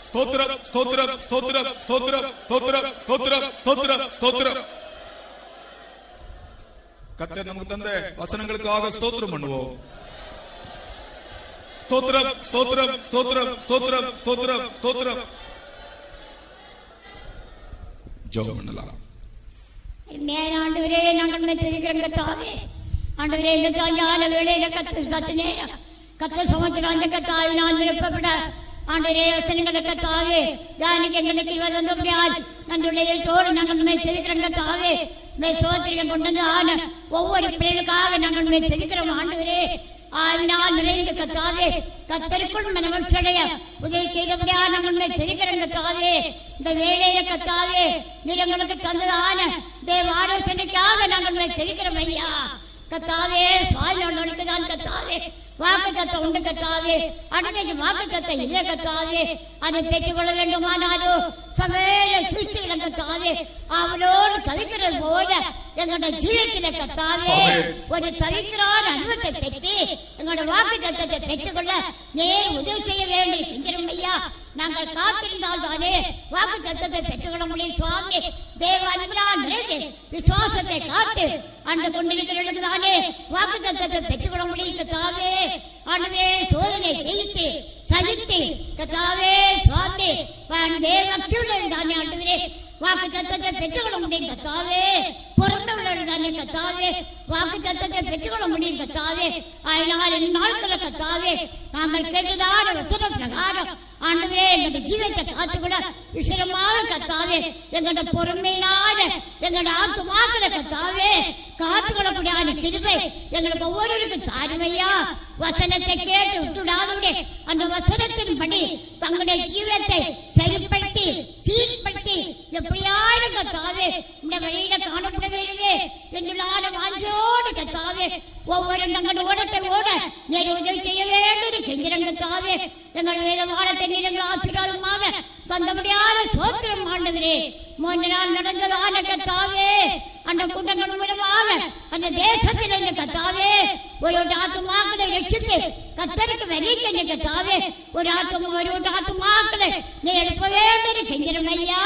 ஸ்தோத்திரம் ஸ்தோத்திரம் ஸ்தோத்திரம் ஸ்தோத்திரம் ஸ்தோத்திரம் ஸ்தோத்திரம் ஸ்தோத்திரம் ஸ்தோத்திரம். கர்த்தர் நமக்கு தந்த வசனங்களுக்காக ஸ்தோத்திரம் பண்ணுவோம். ஸ்தோத்திரம் ஸ்தோத்திரம் ஸ்தோத்திரம் ஸ்தோத்திரம் ஸ்தோத்திரம் ஸ்தோத்திரம். ஜெபம் பண்ணலாம். ஆண்டவரே நாங்கள் நினைத்திருக்கிறோம் கர்த்தாவே. ஆண்டவரே இந்த சாயங்கால வேளையில கர்த்தர் சற்று நேரம் கர்த்தர் சமத்தில் அந்த கர்த்தாவை நான் விருப்பப்பட ஆண்டவரே வசனங்களை கர்த்தாவே தியானிக்க எங்களுக்கு வந்தபடியால் நன்றுடைய சோறு நாங்கள் நினைத்திருக்கிறோம் கர்த்தாவே. சோத்திரியம் கொண்டு வந்து ஒவ்வொரு பிள்ளைகளுக்காக நாங்கள் நினைத்திருக்கிறோம். ஆண்டவரே ஆவினால் நிறைந்த கத்தாவே கத்தருக்குள் மனமடைய உதவி செய்தபடியா நம்மை செதுக்கிறோம் கத்தாவே. இந்த வேளையில கத்தாவே நிலங்களுக்கு தந்ததான தேவ ஆலோசனைக்காக நாங்கள் செதுக்கிறோம் ஐயா. கத்தாவே சுவாமியோடு தான் கத்தாவே வாக்கு தத்தம் உண்டு கத்தாவே. அன்னைக்கு வாக்கு தத்தம் இல்லை கத்தாவே. அதை பெற்றுக்கொள்ள வேண்டுமானாலும் சமையல சூழ்ச்சிகளை கத்தாவே அவளோடு தவிக்கிறது போல எங்களோட ஜீவத்தில கத்தாவே ஒரு தவிக்கிறான அனுபவத்தை பெற்று எங்களோட வாக்கு தத்தத்தை பெற்றுக்கொள்ள நேர் உதவி செய்ய வேண்டும் என்கிறோம் ஐயா. நாங்கள் காத்திருந்தால் தானே வாக்கு தத்தத்தை பெற்றுக்கொள்ள முடியும் சுவாமி. தேவ அன்புதான் நிறைந்து விசுவாசத்தை காத்து அன்று கொண்டிருக்கிறது தானே வாக்கு தத்தத்தை பெற்றுக்கொள்ள முடியும் கத்தாவே. ஆண்டவரே சோதனை செய்து சலித்து கத்தாவே சுவாமி தேவக்தியுள்ளது தானே ஆண்டவரே வாக்கு தத்தத்தை பெற்றுக்கொள்ள முடியும் கத்தாவே. பிறந்த உள்ளது தானே கத்தாவே வாக்கு தத்தத்தை பெற்றுக்கொள்ள முடியும் கத்தாவே. அதனால் நாட்களை கத்தாவே நாங்கள் கேட்டதான வசன பிரகாரம் ஆண்டவரே எங்களுடைய ஜீவத்தை காத்துக்கூட விஷயமாக கத்தாவே எங்களோட பொறுமையினால எங்களோட ஆத்துமாக்களை கத்தாவே காத்துக்கொள்ளக்கூடிய கிருபை எங்களுக்கு ஒவ்வொருவருக்கும் தாருமையா. வசனத்தை கேட்டு விட்டுடாதே அந்த வசனத்தின் படி தங்களுடைய ஜீவத்தை சரிப்படுத்தி சீர்படுத்தி எப்படியாவது கத்தாவே இந்த வழியில காணப்பட வேண்டுமே என்றான வாஞ்சோடு கத்தாவே ஒவ்வொரு தங்களோட ஓடத்தை ஓட நேர உதவி செய்ய வேண்டும் கெஞ்சிரம் கத்தாவே. எங்கள் வேதவானத்தை நீங்கள் ஆசீர்வாதமாக தந்த முடியாத சோத்திரம் ஆண்டவரே. 3 நாள் நடந்ததான கத்தாவே அந்த கூட்டங்கள் மூலமாக அந்த தேசத்தில் இருந்த கத்தாவே ஒரு ஆத்துமாக்களை ரட்சித்து கத்தருக்கு வெளியே கத்தாவே ஒரு ஆத்துமாக்களை நீ எழுப்ப வேண்டும் கெஞ்சிரம் ஐயா.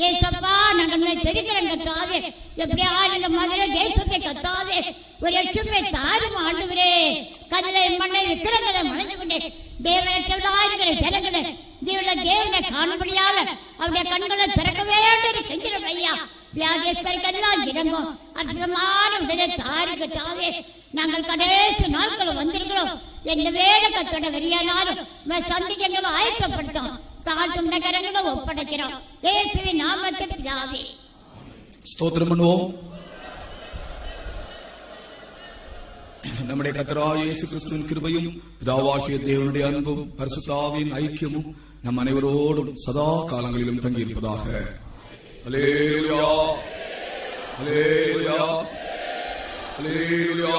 ஏசப்பா நாங்கள் தெரிகிறோம் கத்தாவே எப்படியா இந்த மதுரை தேசத்தை கத்தாவே ஒரு ரட்சிப்பை தாரும் ஆண்டவரே. கல்லை மண்ணை விக்கிரங்களை மறைந்து கொண்டே தேவனற்றவர்களாயிருக்கிற ஜனங்களை ஜீவன தேவனை காணும்படியாக அவருடைய கண்களை திறக்க வேண்டும் கெஞ்சிரம் ஐயா. வியாதியஸ்தர்களெல்லாம் இறங்கும் அற்புதமான உடனே தாருக்கு தாவே. நாங்கள் கடைசி நாட்கள் வந்திருக்கிறோம். எந்த வேலை கத்தோட வெறியானாலும் சந்திக்கங்களும் ஆயத்தப்படுத்தோம் தாழ்த்தும் நகரங்களும் ஒப்படைக்கிறோம் இயேசுவின் நாமத்தில் பிதாவே. ஸ்தோத்திரம் பண்ணுவோம். நம்முடைய கர்த்தராகிய இயேசு கிறிஸ்துவின் கிருபையும் பிதாவாகிய தேவனுடைய அன்பும் பரிசுத்த ஆவியின் ஐக்கியமும் நம் அனைவரோடும் சதா காலங்களிலும் தங்கியிருப்பதாக. அல்லேலூயா, அல்லேலூயா, அல்லேலூயா.